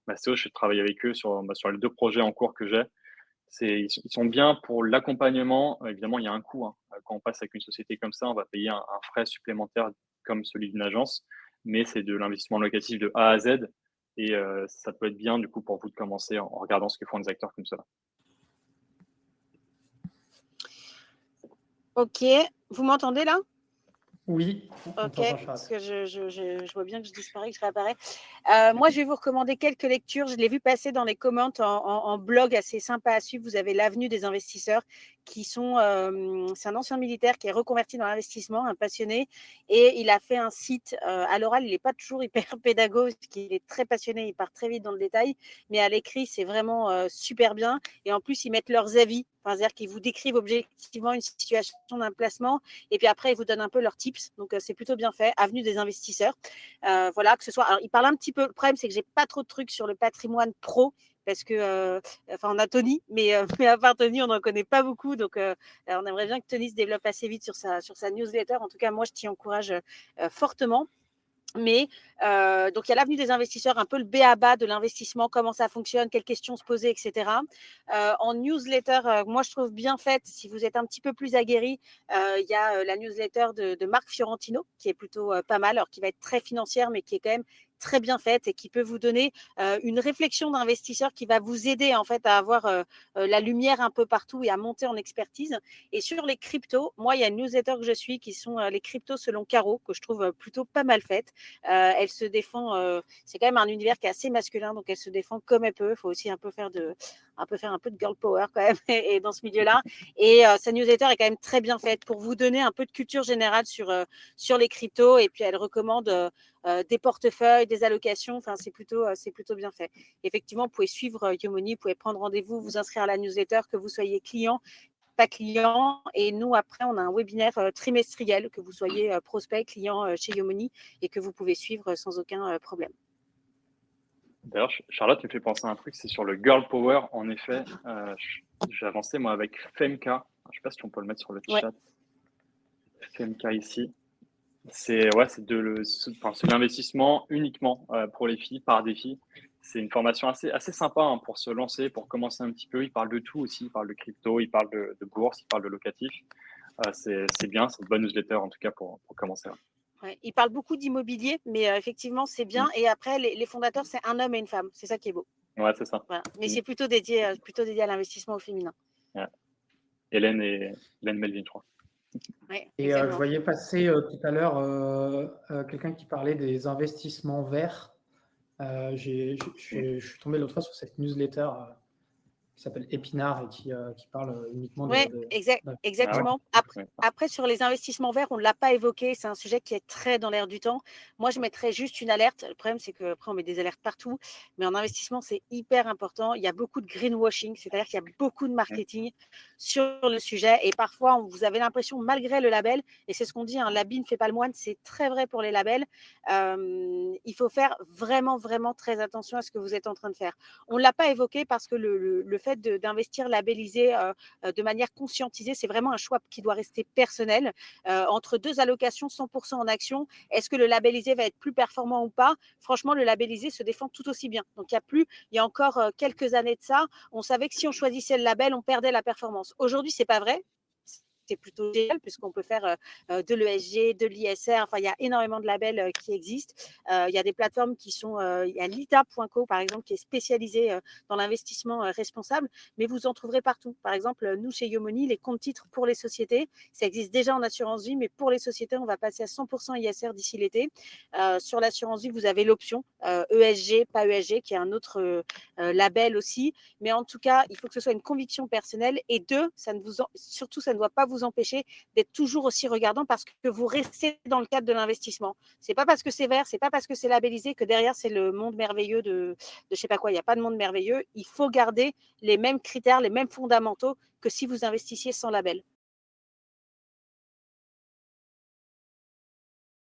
Mastéos, je travaille avec eux sur les 2 projets en cours que j'ai. Ils sont bien pour l'accompagnement. Évidemment, il y a un coût, hein. Quand on passe avec une société comme ça, on va payer un frais supplémentaire comme celui d'une agence, mais c'est de l'investissement locatif de A à Z. Et ça peut être bien, du coup, pour vous de commencer en regardant ce que font les acteurs comme ça. Ok, vous m'entendez là? Oui, Ok, parce que je vois bien que je disparais, que je réapparais. Moi, je vais vous recommander quelques lectures. Je l'ai vu passer dans les commentaires en blog assez sympa à suivre. Vous avez l'Avenue des investisseurs, c'est un ancien militaire qui est reconverti dans l'investissement, un passionné, et il a fait un site. À l'oral, il n'est pas toujours hyper pédagogue, parce qu'il est très passionné, il part très vite dans le détail, mais à l'écrit, c'est vraiment super bien. Et en plus, ils mettent leurs avis, c'est-à-dire qu'ils vous décrivent objectivement une situation d'un placement, et puis après, ils vous donnent un peu leurs tips. Donc, c'est plutôt bien fait. Avenue des investisseurs. Voilà, que ce soit. Alors, il parle un petit peu. Le problème, c'est que j'ai pas trop de trucs sur le patrimoine pro. Parce que, on a Tony, mais à part Tony, on n'en connaît pas beaucoup. Donc, on aimerait bien que Tony se développe assez vite sur sa newsletter. En tout cas, moi, je t'y encourage fortement. Mais donc, il y a l'avenue des investisseurs, un peu le b.a.-ba de l'investissement, comment ça fonctionne, quelles questions se poser, etc. En newsletter, moi, je trouve bien faite, si vous êtes un petit peu plus aguerri, il y a la newsletter de Marc Fiorentino, qui est plutôt pas mal, alors qui va être très financière, mais qui est quand même très bien faite et qui peut vous donner une réflexion d'investisseur qui va vous aider en fait à avoir la lumière un peu partout et à monter en expertise. Et sur les cryptos, moi, il y a une newsletter que je suis qui sont les cryptos selon Caro, que je trouve plutôt pas mal faite. Elle se défend, c'est quand même un univers qui est assez masculin, donc elle se défend comme elle peut. Il faut aussi un peu faire un peu de girl power quand même et dans ce milieu-là. Et sa newsletter est quand même très bien faite pour vous donner un peu de culture générale sur les cryptos. Et puis elle recommande des portefeuilles, des allocations. Enfin, c'est plutôt bien fait. Effectivement, vous pouvez suivre Yomoni, vous pouvez prendre rendez-vous, vous inscrire à la newsletter, que vous soyez client, pas client. Et nous, après, on a un webinaire trimestriel, que vous soyez prospect, client chez Yomoni, et que vous pouvez suivre sans aucun problème. D'ailleurs, Charlotte me fait penser à un truc, c'est sur le girl power. En effet, j'ai avancé moi avec Femka. Je ne sais pas si on peut le mettre sur le chat. Femka ici. C'est de l'investissement uniquement pour les filles, par des filles. C'est une formation assez sympa, hein, pour se lancer, pour commencer un petit peu. Il parle de tout aussi. Il parle de crypto, il parle de bourse, il parle de locatif. C'est bien, c'est une bonne newsletter en tout cas pour commencer. Ouais, il parle beaucoup d'immobilier, mais effectivement, c'est bien. Et après, les fondateurs, c'est un homme et une femme. C'est ça qui est beau. Ouais, c'est ça. Voilà. Mais c'est plutôt dédié à l'investissement au féminin. Ouais. Hélène Melvin, je crois. Ouais, et je voyais passer tout à l'heure quelqu'un qui parlait des investissements verts. Je suis tombé l'autre fois sur cette newsletter qui s'appelle Épinard et qui parle uniquement exactement. Après, sur les investissements verts, on ne l'a pas évoqué. C'est un sujet qui est très dans l'air du temps. Moi, je mettrais juste une alerte. Le problème, c'est qu'après, on met des alertes partout. Mais en investissement, c'est hyper important. Il y a beaucoup de greenwashing, c'est-à-dire qu'il y a beaucoup de marketing sur le sujet. Et parfois, vous avez l'impression, malgré le label, et c'est ce qu'on dit, hein, l'habit ne fait pas le moine, c'est très vrai pour les labels. Il faut faire vraiment, vraiment très attention à ce que vous êtes en train de faire. On ne l'a pas évoqué parce que le fait d'investir labellisé de manière conscientisée, c'est vraiment un choix qui doit rester personnel. Entre 2 allocations 100% en action, est-ce que le labellisé va être plus performant ou pas? Franchement, le labellisé se défend tout aussi bien. Donc, il y a encore quelques années de ça, on savait que si on choisissait le label, on perdait la performance. Aujourd'hui, ce n'est pas vrai. c'est plutôt génial puisqu'on peut faire de l'ESG, de l'ISR. Enfin, il y a énormément de labels qui existent. Il y a des plateformes qui sont, il y a lita.co par exemple qui est spécialisée dans l'investissement responsable, mais vous en trouverez partout. Par exemple, nous chez Yomoni, les comptes titres pour les sociétés, ça existe déjà en assurance vie, mais pour les sociétés, on va passer à 100% ISR d'ici l'été. Sur l'assurance vie, vous avez l'option ESG, pas ESG, qui est un autre label aussi. Mais en tout cas, il faut que ce soit une conviction personnelle. Et deux, surtout, ça ne doit pas vous empêcher d'être toujours aussi regardant parce que vous restez dans le cadre de l'investissement. C'est pas parce que c'est vert, c'est pas parce que c'est labellisé que derrière c'est le monde merveilleux de je sais pas quoi. Il n'y a pas de monde merveilleux. Il faut garder les mêmes critères, les mêmes fondamentaux que si vous investissiez sans label.